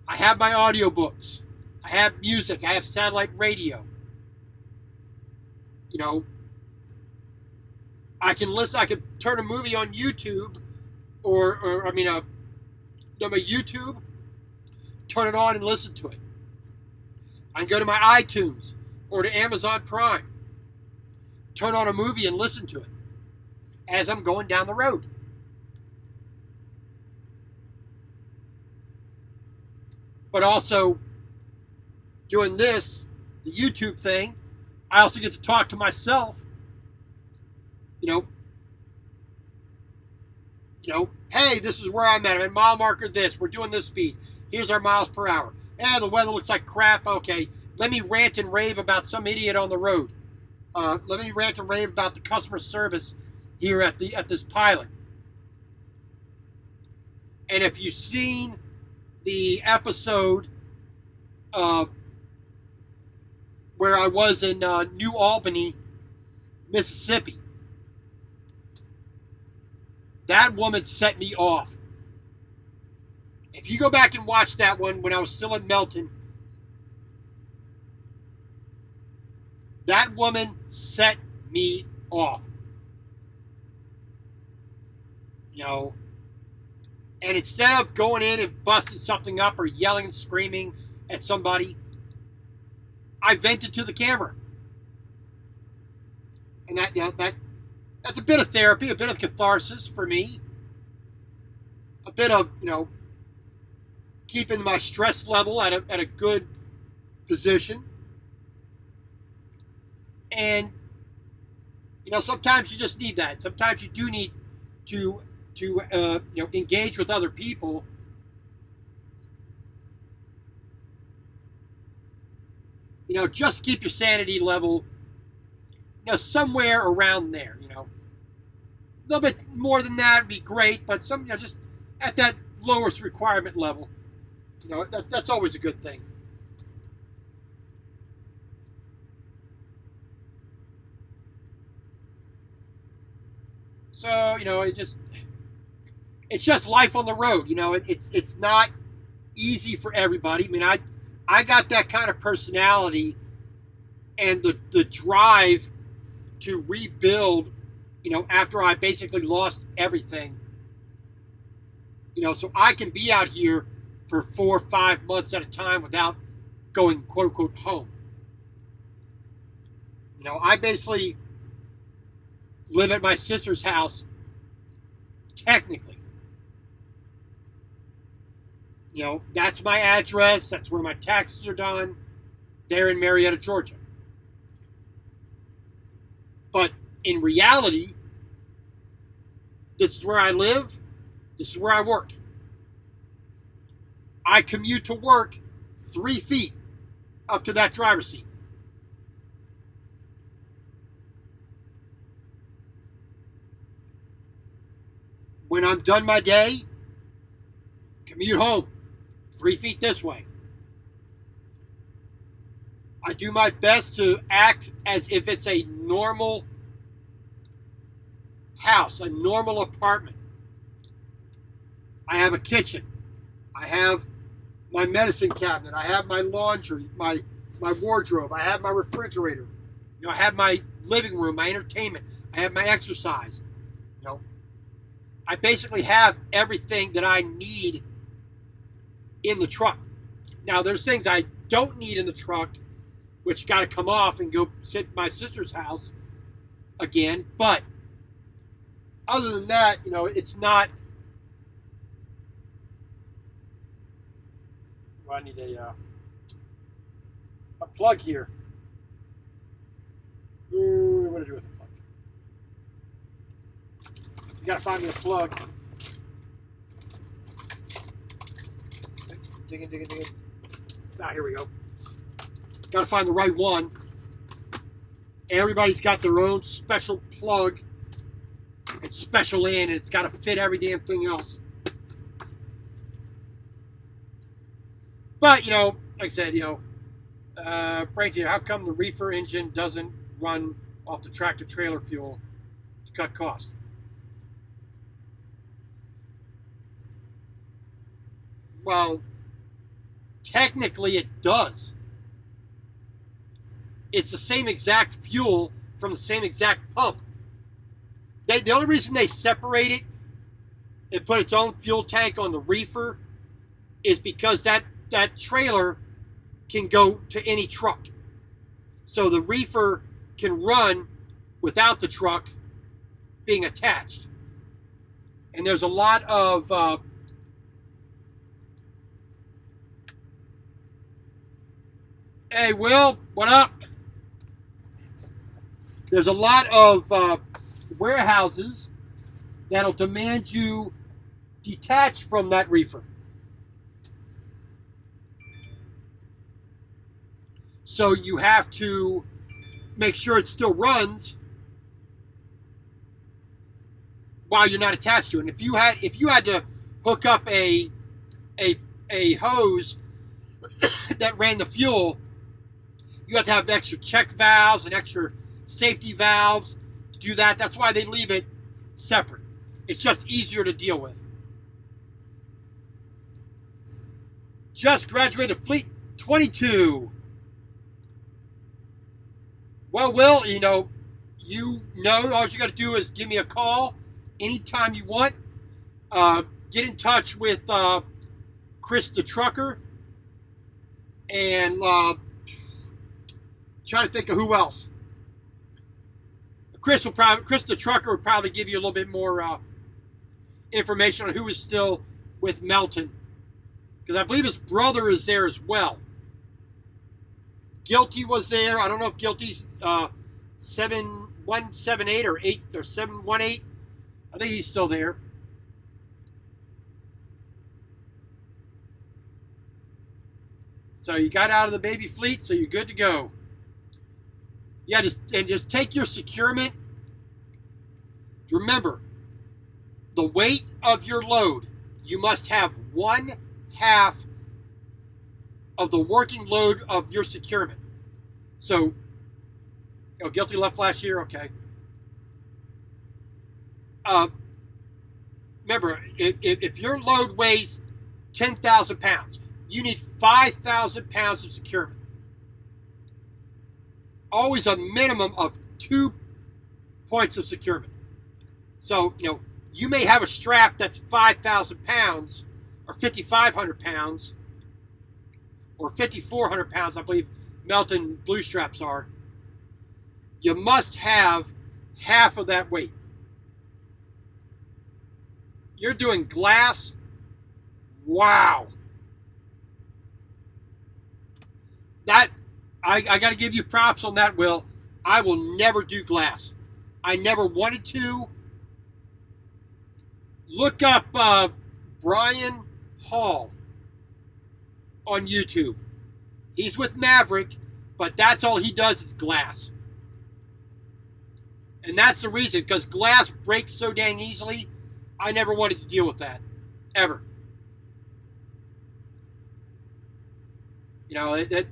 have my audiobooks. I have music. I have satellite radio. You know, I can listen. I can turn a movie on YouTube, or my YouTube. Turn it on and listen to it. I can go to my iTunes or to Amazon Prime. Turn on a movie and listen to it as I'm going down the road. But also, doing this, the YouTube thing, I also get to talk to myself. Hey, this is where I'm at. I'm at mile marker this. We're doing this speed. Here's our miles per hour. The weather looks like crap. Okay, let me rant and rave about some idiot on the road. Let me rant and rave about the customer service here at this pilot. And if you've seen the episode where I was in New Albany, Mississippi, that woman set me off. If you go back and watch that one when I was still in Melton, that woman set me off. And instead of going in and busting something up or yelling and screaming at somebody, I vented to the camera. And that's a bit of therapy, a bit of catharsis for me. A bit of, keeping my stress level at a good position. And, sometimes you just need that. Sometimes you do need to engage with other people. Just keep your sanity level, somewhere around there, A little bit more than that would be great, but just at that lowest requirement level, that's always a good thing. So, it's just life on the road. It's not easy for everybody. I mean, I got that kind of personality and the drive to rebuild, after I basically lost everything. So I can be out here for 4 or 5 months at a time without going, quote unquote, home. I basically live at my sister's house, technically. That's my address. That's where my taxes are done. There in Marietta, Georgia. But in reality, this is where I live. This is where I work. I commute to work 3 feet up to that driver's seat. When I'm done my day, commute home 3 feet this way. I do my best to act as if it's a normal house, a normal apartment. I have a kitchen. I have my medicine cabinet. I have my laundry, my wardrobe. I have my refrigerator. I have my living room, my entertainment. I have my exercise. I basically have everything that I need in the truck. Now, there's things I don't need in the truck, which got to come off and go sit at my sister's house again. But other than that, it's not. Well, I need a plug here. What do I do with a plug? You got to find me a plug. Digging. Here we go. Got to find the right one. Everybody's got their own special plug and special in, and it's got to fit every damn thing else. But, like I said, Frankie, how come the reefer engine doesn't run off the tractor trailer fuel to cut costs? Well, technically it does. It's the same exact fuel from the same exact pump. The only reason they separate it and put its own fuel tank on the reefer is because that trailer can go to any truck. So the reefer can run without the truck being attached. And there's a lot of hey, Will, what up? There's a lot of warehouses that'll demand you detach from that reefer. So you have to make sure it still runs while you're not attached to it. And if you had to hook up a hose that ran the fuel, you have to have extra check valves and extra safety valves to do that. That's why they leave it separate. It's just easier to deal with. Just graduated Fleet 22. Well, Will, all you got to do is give me a call anytime you want. Get in touch with Chris the Trucker, and trying to think of who else. Chris the Trucker would probably give you a little bit more information on who is still with Melton, because I believe his brother is there as well. Guilty was there. I don't know if Guilty's 7178 or 718. I think he's still there. So you got out of the baby fleet, so you're good to go. Yeah, just take your securement. Remember, the weight of your load, you must have 1/2 of the working load of your securement. So, Guilty left last year, okay. Remember, if your load weighs 10,000 pounds, you need 5,000 pounds of securement. Always a minimum of 2 points of securement. So, you may have a strap that's 5,000 pounds or 5,500 pounds or 5,400 pounds, I believe Melton blue straps are. You must have half of that weight. You're doing glass. Wow. That, I got to give you props on that, Will. I will never do glass. I never wanted to. Look up Brian Hall on YouTube. He's with Maverick, but that's all he does is glass. And that's the reason, because glass breaks so dang easily. I never wanted to deal with that, ever.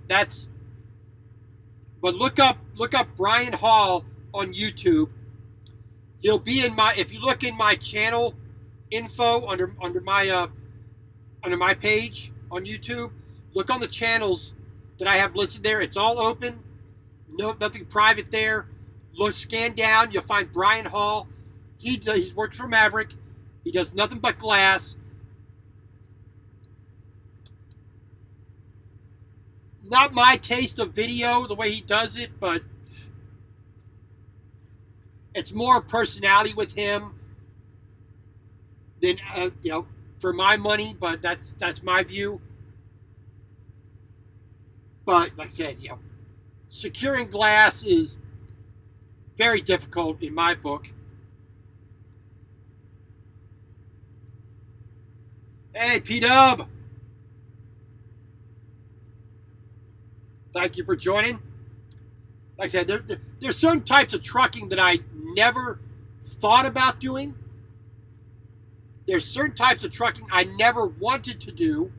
That's. But look up Brian Hall on YouTube. He'll be in my. If you look in my channel info under my page on YouTube, look on the channels that I have listed there. It's all open. Nothing private there. Look, scan down. You'll find Brian Hall. He's worked for Maverick. He does nothing but glass. Not my taste of video, the way he does it, but it's more personality with him than for my money. But that's my view. But like I said, securing glass is very difficult in my book. Hey, P-Dub. Thank you for joining. Like I said, there's certain types of trucking that I never thought about doing. There's certain types of trucking I never wanted to do.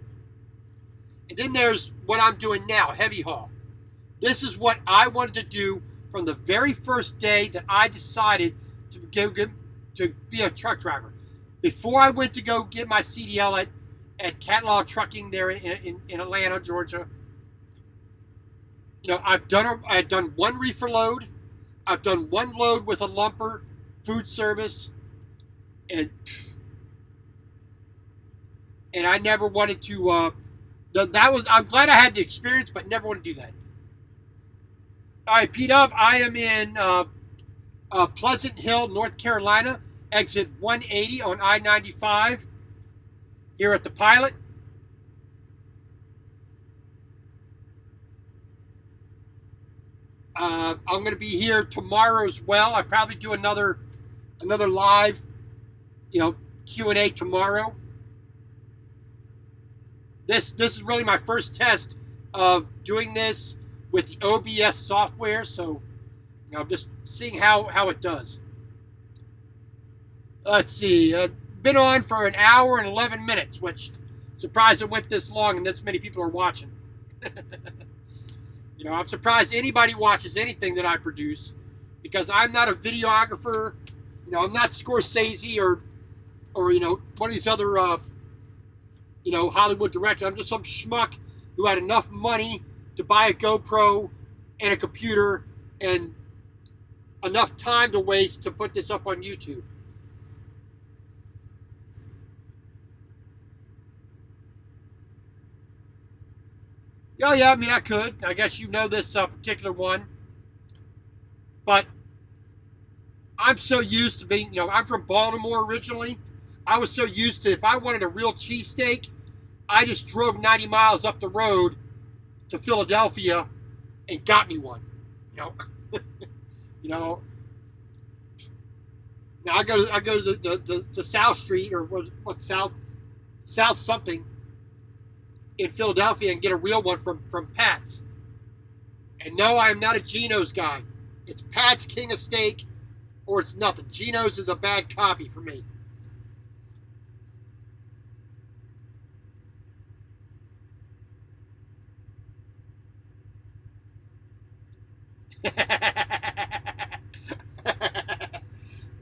And then there's what I'm doing now, heavy haul. This is what I wanted to do from the very first day that I decided to be a truck driver. Before I went to go get my CDL at Catalog Trucking there in Atlanta, Georgia, I've done one reefer load. I've done one load with a lumper, food service, and I never wanted to. I'm glad I had the experience, but never want to do that. All right, P-Dub, I am in Pleasant Hill, North Carolina, exit 180 on I-95 here at the Pilot. I'm going to be here tomorrow as well. I probably do another live, Q&A tomorrow. This is really my first test of doing this with the OBS software, so I'm just seeing how it does. Let's see. Been on for an hour and 11 minutes, which surprised it went this long and this many people are watching. I'm surprised anybody watches anything that I produce, because I'm not a videographer. I'm not Scorsese or one of these other Hollywood directors. I'm just some schmuck who had enough money to buy a GoPro and a computer and enough time to waste to put this up on YouTube. Oh, yeah, I mean, I could. I guess you know this particular one. But I'm so used to being, I'm from Baltimore originally. I was so used to, if I wanted a real cheesesteak, I just drove 90 miles up the road to Philadelphia and got me one. Now I go to South Street, or what South something, in Philadelphia and get a real one from Pat's. And no, I'm not a Geno's guy. It's Pat's King of Steak, or it's nothing. Geno's is a bad copy for me.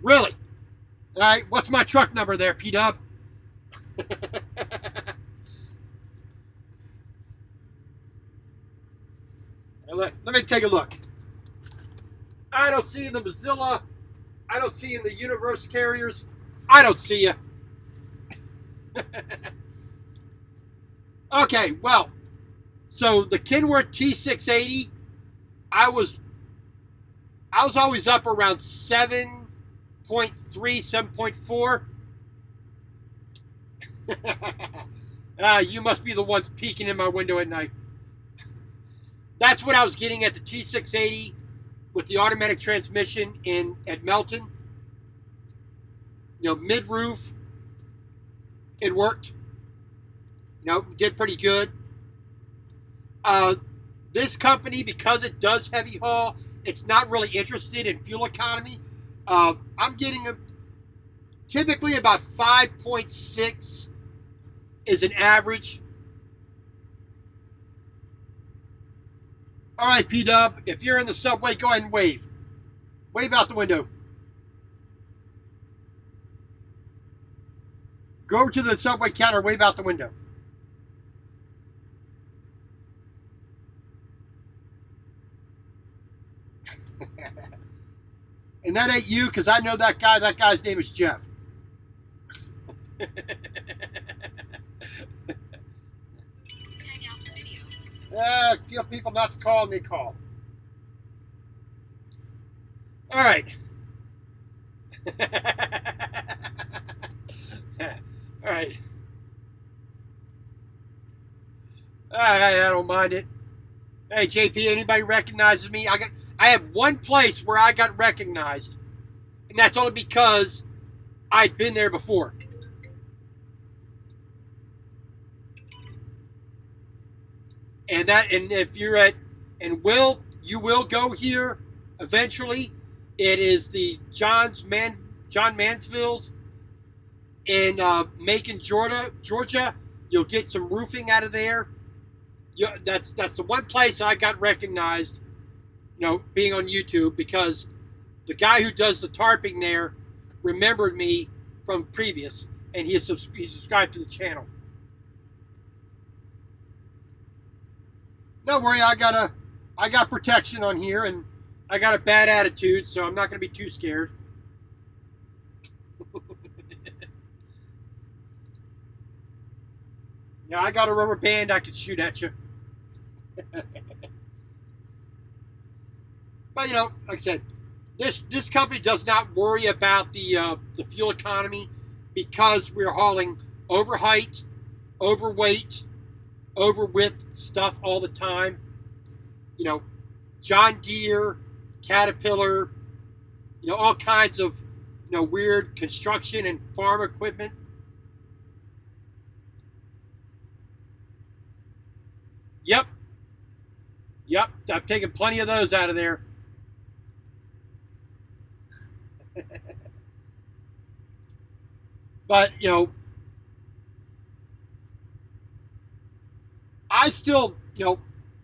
Really? All right, what's my truck number there, P-Dub? Let me take a look. I don't see in the Mozilla. I don't see in the Universe carriers. I don't see you. Okay, well, so the Kenworth T680, I was always up around 7.3, 7.4. You must be the ones peeking in my window at night. That's what I was getting at the T680 with the automatic transmission at Melton. Mid-roof, it worked. Did pretty good. This company, because it does heavy haul, it's not really interested in fuel economy. I'm getting typically about 5.6 is an average. All right, P-Dub, if you're in the subway, go ahead and wave. Wave out the window. Go to the subway counter, wave out the window. And that ain't you, because I know that guy. That guy's name is Jeff. Tell people not to call, and they call. All right. All right. I don't mind it. Hey, JP, anybody recognizes me? I have one place where I got recognized, and that's only because I'd been there before. And if you're you will go here eventually. It is the John Mansfield's in Macon, Georgia. You'll get some roofing out of there. That's the one place I got recognized, being on YouTube, because the guy who does the tarping there remembered me from previous, and he subscribed to the channel. Don't worry, I got protection on here, and I got a bad attitude, so I'm not going to be too scared. Yeah, I got a rubber band I could shoot at you. But like I said, this company does not worry about the fuel economy, because we're hauling over height, over weight, over width stuff all the time. John Deere, Caterpillar, all kinds of, weird construction and farm equipment. Yep. Yep. I've taken plenty of those out of there. But, I still,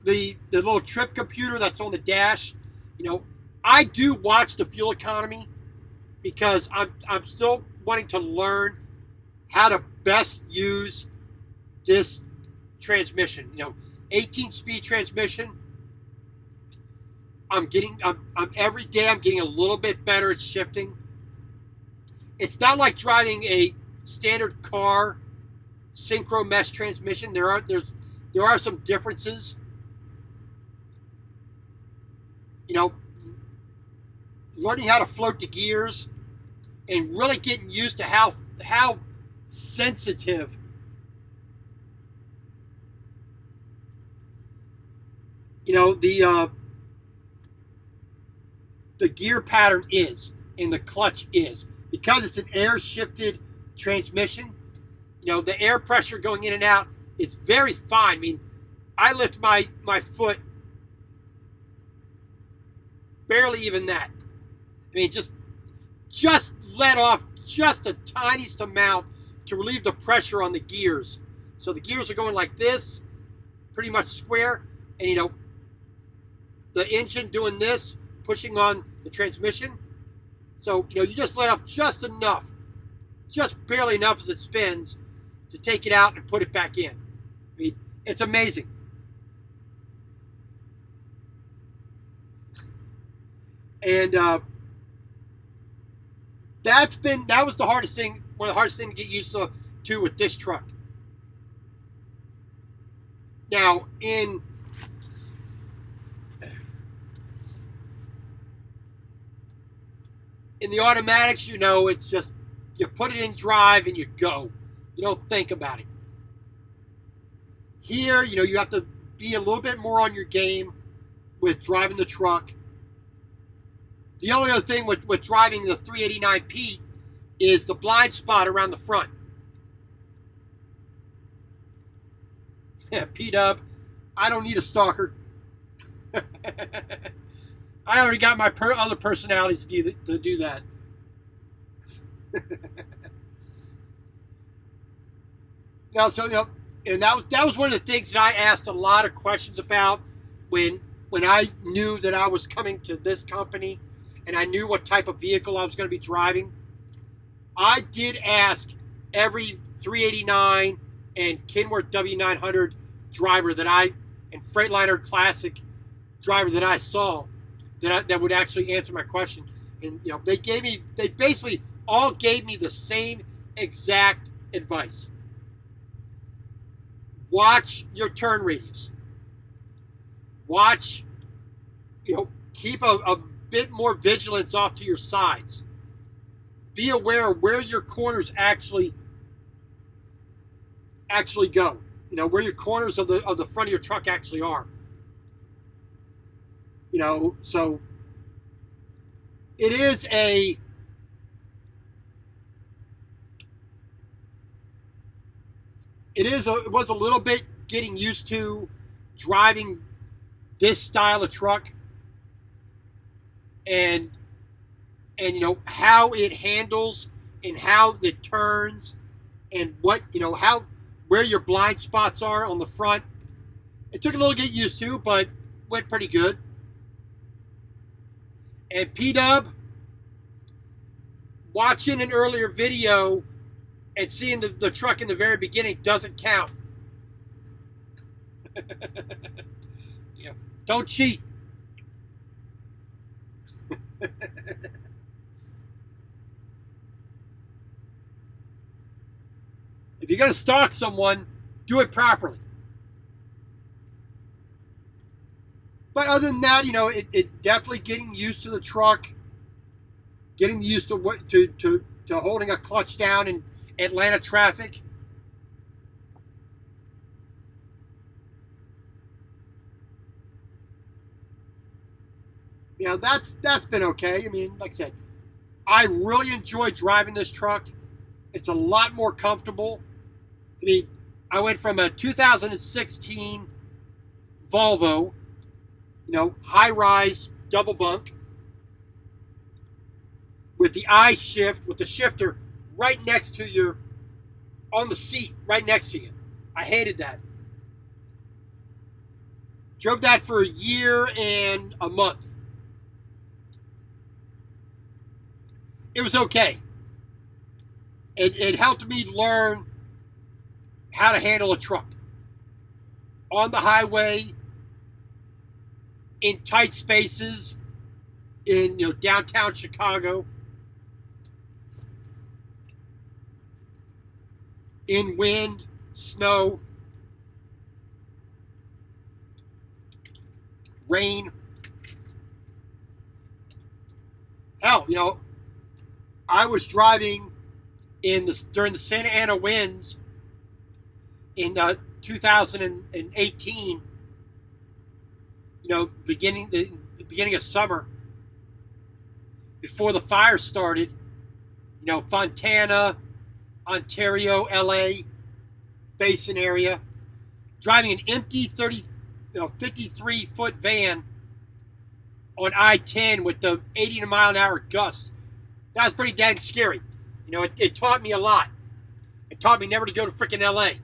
the little trip computer that's on the dash, I do watch the fuel economy because I'm still wanting to learn how to best use this transmission. 18-speed transmission. I'm every day I'm getting a little bit better at shifting. It's not like driving a standard car synchro mesh transmission. There are some differences. Learning how to float the gears and really getting used to how sensitive the gear pattern is and the clutch is, because it's an air shifted transmission. The air pressure going in and out, it's very fine. I mean, I lift my foot barely even that. I mean, just let off just the tiniest amount to relieve the pressure on the gears. So the gears are going like this, pretty much square, and the engine doing this, pushing on the transmission. So you just let off just enough, just barely enough as it spins to take it out and put it back in. I mean, it's amazing. And that was the hardest thing, one of the hardest things to get used to with this truck. Now, in the automatics, it's just you put it in drive and you go. You don't think about it. Here, you have to be a little bit more on your game with driving the truck. The only other thing with driving the 389P is the blind spot around the front. Yeah, P-Dub, I don't need a stalker. I already got my other personalities to do that. Now, so and that was one of the things that I asked a lot of questions about when I knew that I was coming to this company and I knew what type of vehicle I was going to be driving. I did ask every 389 and Kenworth W900 driver and Freightliner Classic driver that I saw that would actually answer my question. And they basically all gave me the same exact advice. Watch your turn radius. Watch, keep a bit more vigilance off to your sides. Be aware of where your corners actually go. Where your corners of the front of your truck actually are. So it was a little bit getting used to driving this style of truck and how it handles and how it turns and what where your blind spots are on the front. It took a little to get used to, but went pretty good. And P-Dub, watching an earlier video and seeing the truck in the very beginning doesn't count. Don't cheat. If you're going to stalk someone, do it properly. But other than that, it definitely getting used to the truck, getting used to holding a clutch down in Atlanta traffic. You know, that's been okay. I mean, like I said, I really enjoy driving this truck. It's a lot more comfortable. I mean, I went from a 2016 Volvo, you know, high-rise double bunk with the I shift, with the shifter right next to your, on the seat, right next to you. I hated that. Drove that for a year and a month. It was okay. It helped me learn how to handle a truck on the highway, in tight spaces, in, you know, downtown Chicago, in wind, snow, rain. Hell, you know, I was driving during the Santa Ana winds in 2018. You know, the beginning of summer, before the fire started. You know, Fontana, Ontario, LA, Basin area, driving an empty 53-foot van on I-10 with the 80-mile-an-hour gusts. That was pretty dang scary. You know, it taught me a lot. It taught me never to go to freaking LA.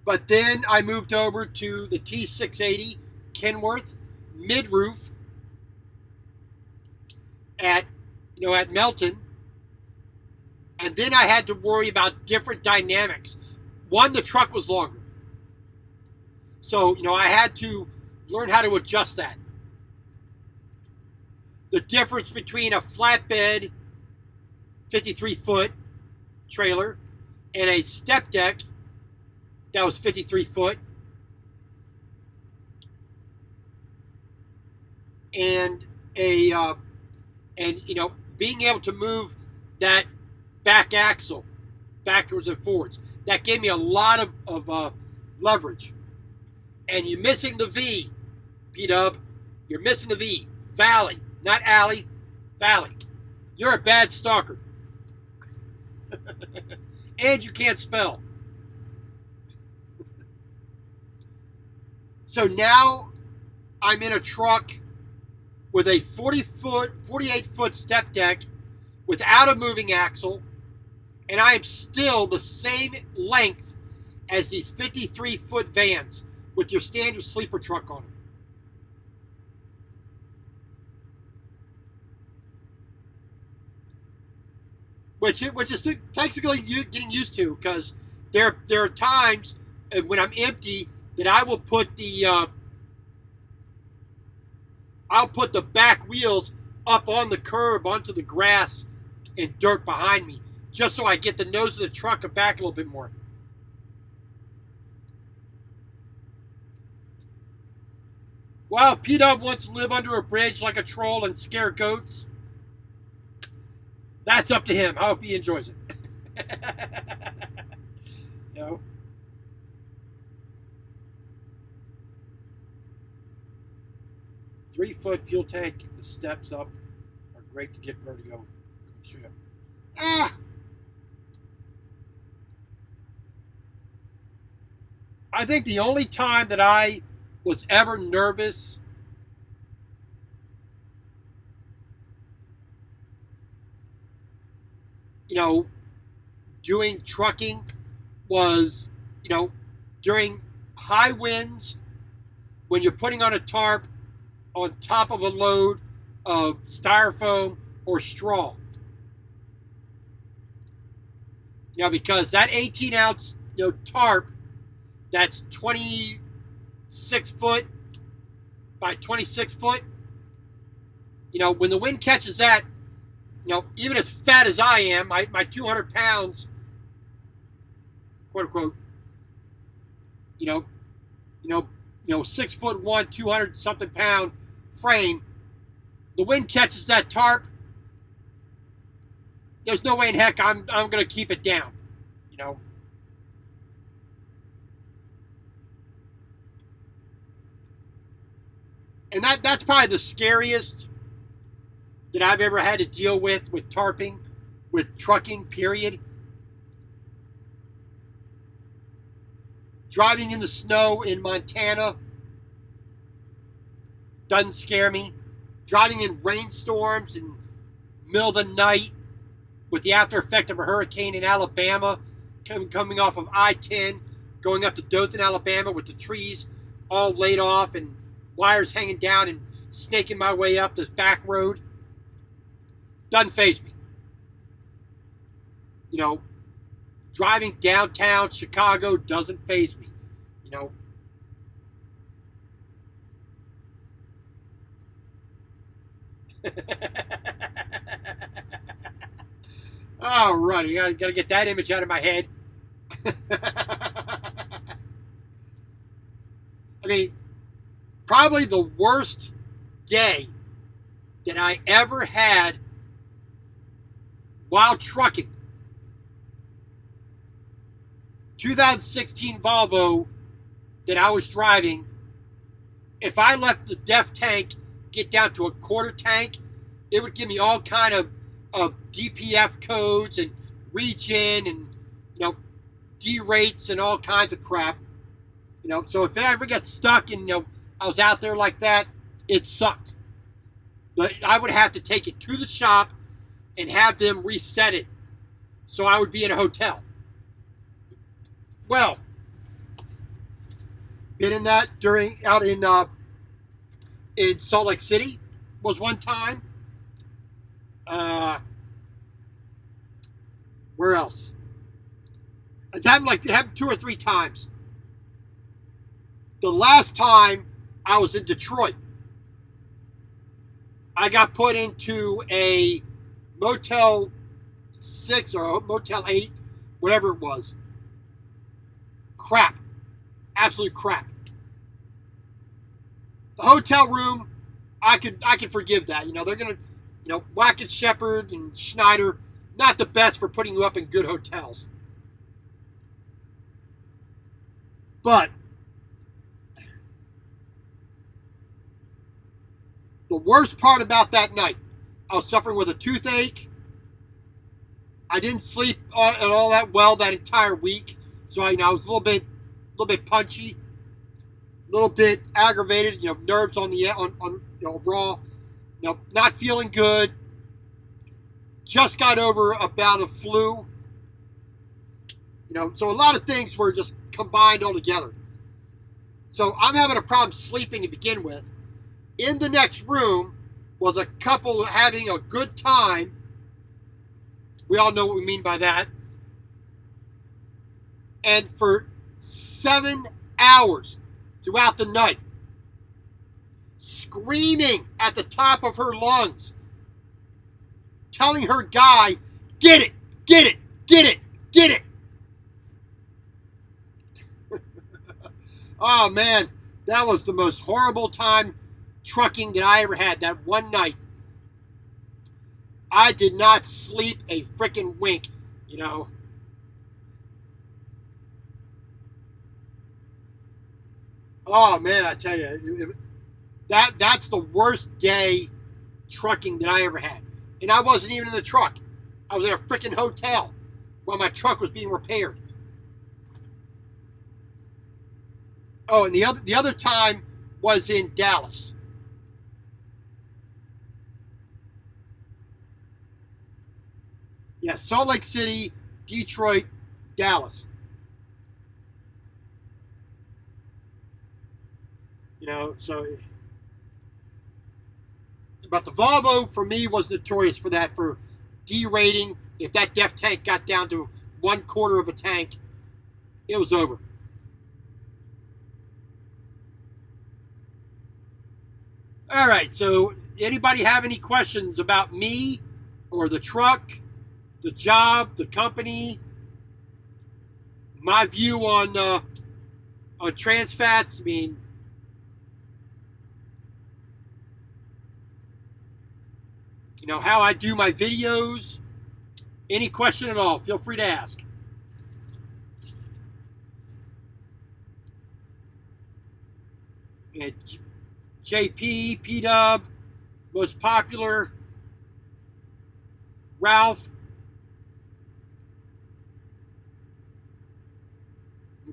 But then I moved over to the T680 Kenworth mid-roof at Melton. And then I had to worry about different dynamics. One, the truck was longer. So, you know, I had to learn how to adjust that. The difference between a flatbed 53-foot trailer and a step deck that was 53 foot, and you know, being able to move that back axle backwards and forwards, that gave me a lot of leverage. And you're missing the V, P-Dub. You're missing the V. Valley, not alley, valley. You're a bad stalker. And you can't spell. So now I'm in a truck with a 48-foot step deck without a moving axle, and I am still the same length as these 53-foot vans with your standard sleeper truck on them. Which is technically getting used to, because there are times when I'm empty that I will put the back wheels up on the curb onto the grass and dirt behind me, just so I get the nose of the truck back a little bit more. Well, P-Dub wants to live under a bridge like a troll and scare goats. That's up to him. I hope he enjoys it. You know? Three-foot fuel tank. The steps up are great to get vertigo. I think the only time that I was ever nervous doing trucking was, during high winds when you're putting on a tarp on top of a load of styrofoam or straw. Because that 18-ounce, tarp that's 26 foot by 26 foot, when the wind catches that, even as fat as I am, my 200 pounds, quote unquote, 6'1", 200 something pound frame, the wind catches that tarp, there's no way in heck I'm going to keep it down, And that's probably the scariest that I've ever had to deal with tarping, with trucking, period. Driving in the snow in Montana doesn't scare me. Driving in rainstorms in the middle of the night with the after effect of a hurricane in Alabama, coming off of I-10, going up to Dothan, Alabama, with the trees all laid off and wires hanging down and snaking my way up this back road, doesn't faze me. You know, driving downtown Chicago doesn't faze me. You know, all right, you gotta get that image out of my head. I mean, probably the worst day that I ever had while trucking. 2016 Volvo that I was driving. If I left the DEF tank, get down to a quarter tank, it would give me all kind of DPF codes and regen and, you know, D-rates and all kinds of crap. You know, so if I ever got stuck and, you know, I was out there like that, it sucked. But I would have to take it to the shop and have them reset it so I would be in a hotel. Well, been in that out in Salt Lake City was one time. Where else? It happened 2 or 3 times. The last time I was in Detroit, I got put into a Motel 6 or Motel 8, whatever it was. Crap. Absolute crap. The hotel room, I could forgive that. You know, they're gonna, you know, Wackett Shepherd and Schneider, not the best for putting you up in good hotels. But the worst part about that night, I was suffering with a toothache. I didn't sleep at all that well that entire week, so I was a little bit punchy, a little bit aggravated. You know, nerves on raw. You know, not feeling good. Just got over a bout of flu. You know, so a lot of things were just combined all together. So I'm having a problem sleeping to begin with. In the next room was a couple having a good time. We all know what we mean by that. And for 7 hours throughout the night, screaming at the top of her lungs, telling her guy, get it, get it, get it, get it. Oh man, that was the most horrible time trucking that I ever had. That one night, I did not sleep a freaking wink, you know. Oh man, I tell you, that's the worst day trucking that I ever had. And I wasn't even in the truck. I was in a freaking hotel while my truck was being repaired. Oh, and the other time was in Dallas. Yeah, Salt Lake City, Detroit, Dallas. You know, so, but the Volvo for me was notorious for that, for derating. If that DEF tank got down to 1/4 of a tank, it was over. All right, so anybody have any questions about me or the truck, the job, the company, my view on trans fats? I mean, you know, how I do my videos, any question at all, feel free to ask. And JP, P-Dub, most popular, Ralph,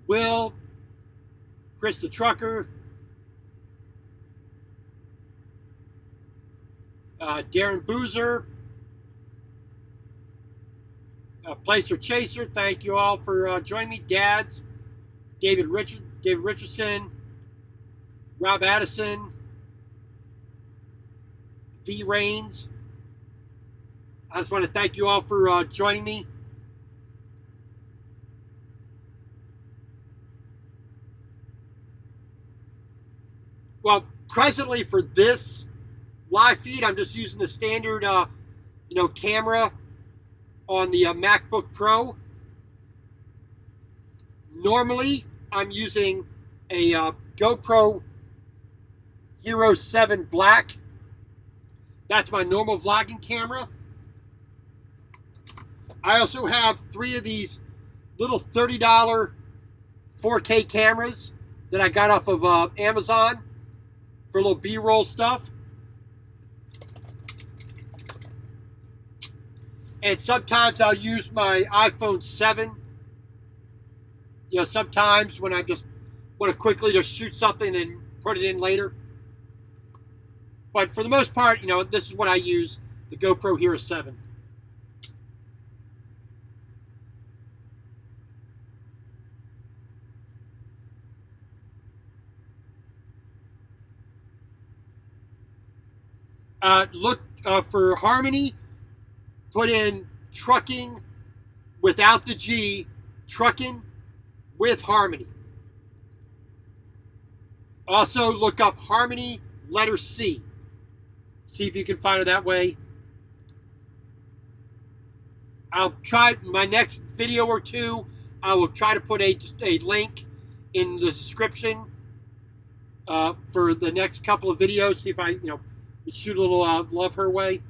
Will, Chris the Trucker, Darren Boozer, Placer Chaser, thank you all for joining me. Dads, David Richardson, Rob Addison, V Rains. I just want to thank you all for joining me. Well, presently for this live feed, I'm just using the standard, camera on the MacBook Pro. Normally, I'm using a GoPro Hero 7 Black. That's my normal vlogging camera. I also have 3 of these little $30 4K cameras that I got off of Amazon for little B-roll stuff. And sometimes I'll use my iPhone 7. Sometimes when I just want to quickly just shoot something and put it in later. But for the most part, this is what I use, the GoPro Hero 7. Look for Harmony. Put in trucking without the G, trucking with Harmony. Also look up Harmony letter C. See if you can find it that way. I'll try my next video or two. I will try to put a link in the description for the next couple of videos. See if I shoot a little love her way.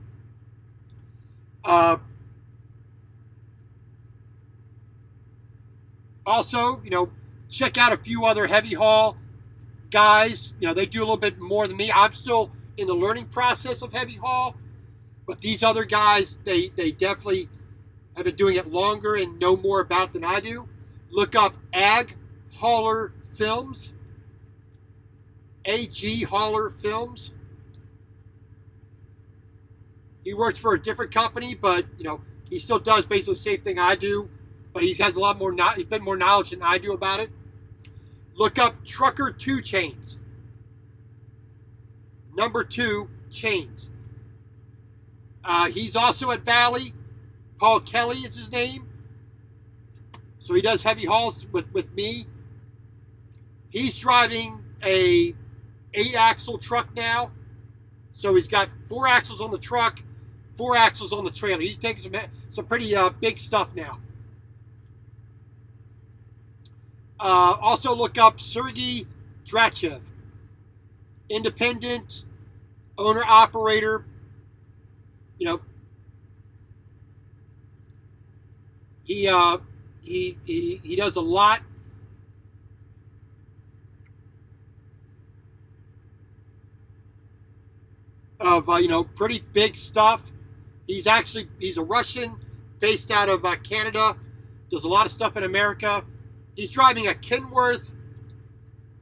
Also, check out a few other heavy haul guys. They do a little bit more than me. I'm still in the learning process of heavy haul, but these other guys, they definitely have been doing it longer and know more about than I do. Look up Ag Hauler Films. AG Hauler Films. He works for a different company, but he still does basically the same thing I do. But he has a lot more, he's been more knowledge than I do about it. Look up Trucker 2 Chains. Number 2 Chains. He's also at Valley. Paul Kelly is his name. So he does heavy hauls with me. He's driving a 8-axle truck now. So he's got 4 axles on the truck, 4 axles on the trailer. He's taking some pretty big stuff now. Also look up Sergey Drachev. Independent, owner-operator. He does a lot. Of pretty big stuff. He's a Russian based out of Canada. Does a lot of stuff in America. He's driving a Kenworth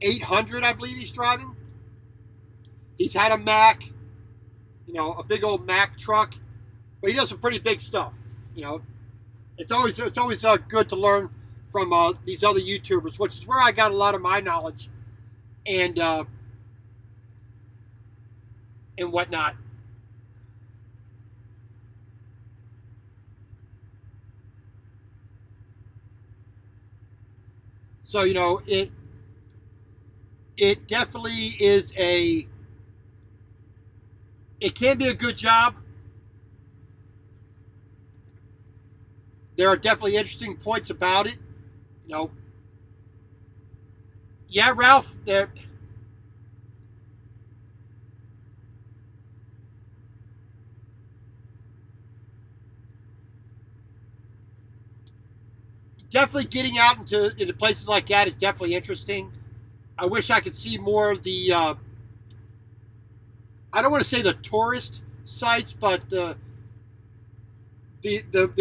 800, I believe he's driving. He's had a Mac, a big old Mac truck, but he does some pretty big stuff. It's always good to learn from these other YouTubers, which is where I got a lot of my knowledge and whatnot. So, it definitely is it can be a good job. There are definitely interesting points about it. Yeah, Ralph, definitely getting out into places like that is definitely interesting. I wish I could see more of the I don't want to say the tourist sites, but the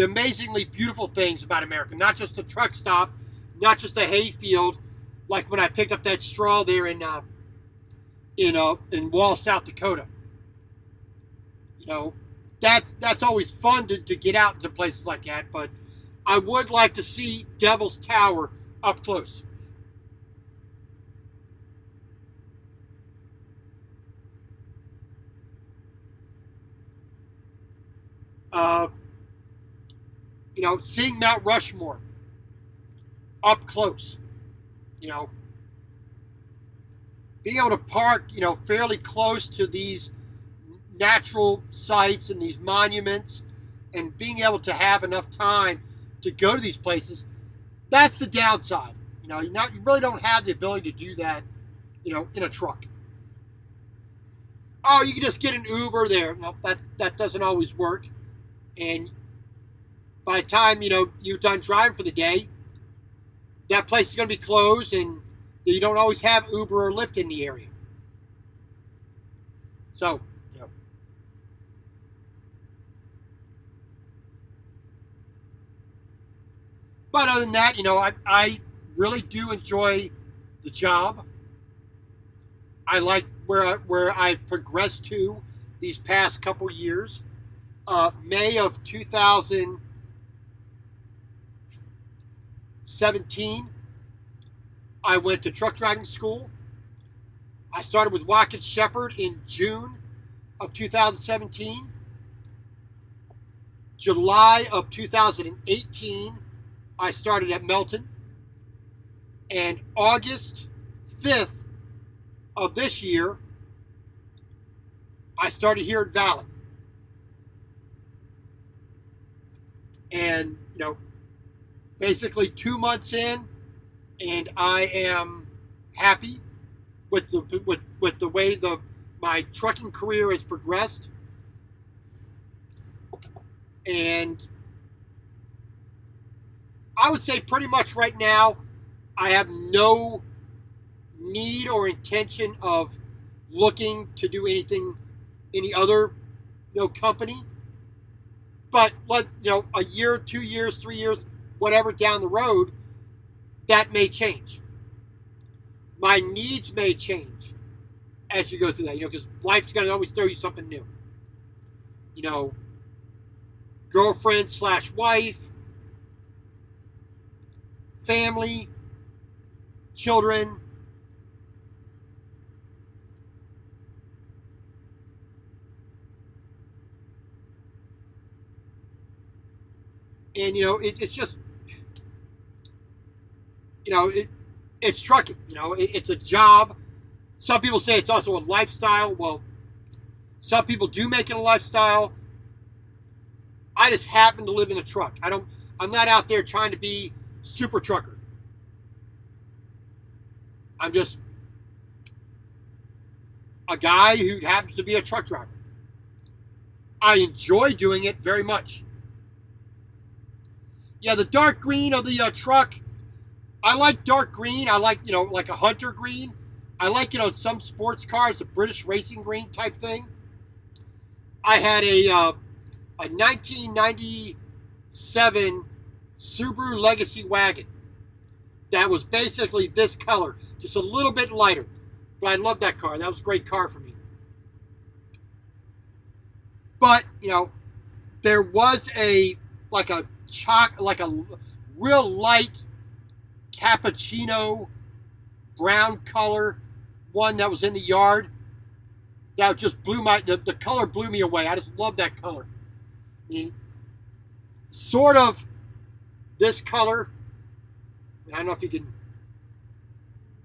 amazingly beautiful things about America. Not just the truck stop, not just the hay field, like when I picked up that straw there in Wall, South Dakota. You know, that's always fun to get out to places like that, but I would like to see Devil's Tower up close. You know, seeing Mount Rushmore up close. You know, being able to park, you know, fairly close to these natural sites and these monuments, and being able to have enough time to go to these places, that's the downside. You know, you really don't have the ability to do that, you know, in a truck. Oh, you can just get an Uber there. No, that doesn't always work. And by the time, you know, you're done driving for the day, that place is going to be closed, and you don't always have Uber or Lyft in the area. So, you know. But other than that, you know, I really do enjoy the job. I like where I've progressed to these past couple years. May of 2017, I went to truck driving school. I started with Watkins Shepherd in June of 2017. July of 2018, I started at Melton. And August 5th of this year, I started here at Valley. And, you know, basically 2 months in, and I am happy with the way my trucking career has progressed. And I would say pretty much right now, I have no need or intention of looking to do any other, you know, company. But a year, 2 years, 3 years, whatever down the road, that may change. My needs may change as you go through that, you know, because life's going to always throw you something new. You know, girlfriend/wife, family, children. And, you know, it's just, you know, it's trucking. You know, it's a job. Some people say it's also a lifestyle. Well, some people do make it a lifestyle. I just happen to live in a truck. I'm not out there trying to be super trucker. I'm just a guy who happens to be a truck driver. I enjoy doing it very much. Yeah, the dark green of the truck, I like dark green. I like, you know, like a hunter green. I like, you know, some sports cars, the British racing green type thing. I had a 1997 Subaru Legacy wagon that was basically this color, just a little bit lighter. But I love that car. That was a great car for me. But, you know, there was a real light cappuccino brown color one that was in the yard that just blew the color blew me away. I just love that color. I mean, sort of this color. I don't know if you can,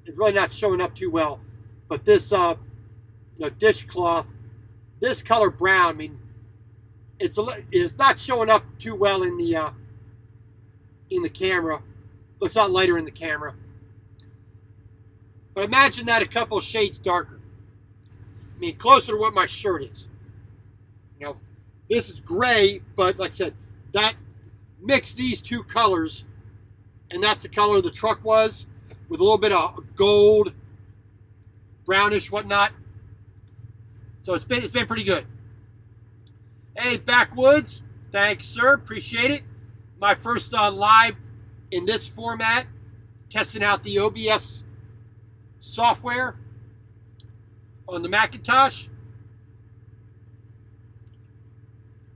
it's really not showing up too well, but this dishcloth, this color brown, I mean, it's not showing up too well in the camera. Looks a lot lighter in the camera. But imagine that a couple shades darker. I mean, closer to what my shirt is. You know, this is gray, but like I said, that mix these two colors, and that's the color the truck was, with a little bit of gold, brownish, whatnot. So it's been pretty good. Hey, Backwoods, thanks, sir. Appreciate it. My first live in this format, testing out the OBS software on the Macintosh.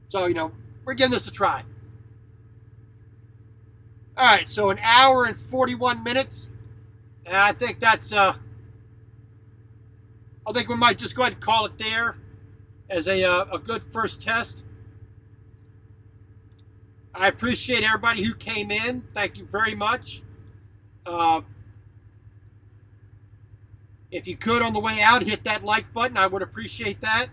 So, we're giving this a try. All right, so 1 hour and 41 minutes. And I think that's, I think we might just go ahead and call it there as a good first test. I appreciate everybody who came in. Thank you very much. If you could, on the way out, hit that like button. I would appreciate that.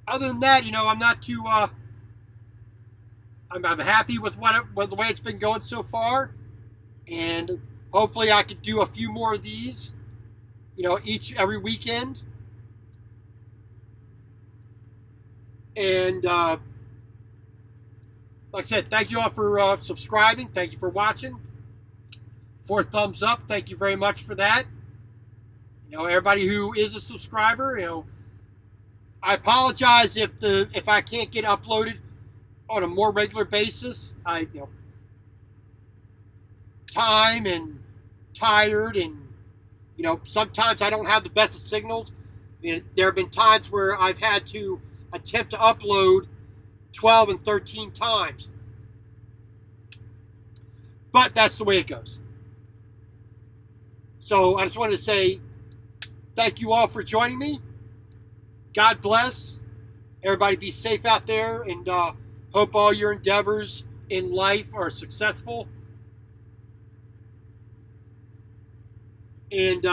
Other than that, I'm not too. I'm happy with the way it's been going so far, and hopefully I could do a few more of these, every weekend. And like I said, thank you all for subscribing. Thank you for watching. 4 thumbs up. Thank you very much for that. Everybody who is a subscriber, I apologize if I can't get uploaded on a more regular basis. Time and tired, and sometimes I don't have the best of signals. There have been times where I've had to attempt to upload 12 and 13 times, but that's the way it goes. So I just wanted to say thank you all for joining me. God bless. Everybody be safe out there, and hope all your endeavors in life are successful. And,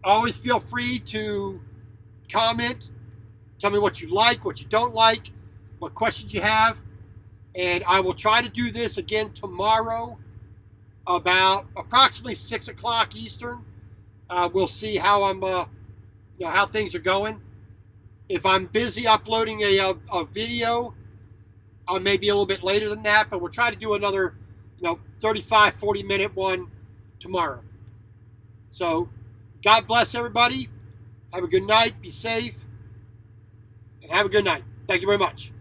always feel free to comment. Tell me what you like, what you don't like, what questions you have. And I will try to do this again tomorrow about approximately 6 o'clock Eastern. We'll see how how things are going. If I'm busy uploading a video, I may be a little bit later than that, but we'll try to do another, 35, 40-minute one tomorrow. So, God bless everybody. Have a good night. Be safe. And have a good night. Thank you very much.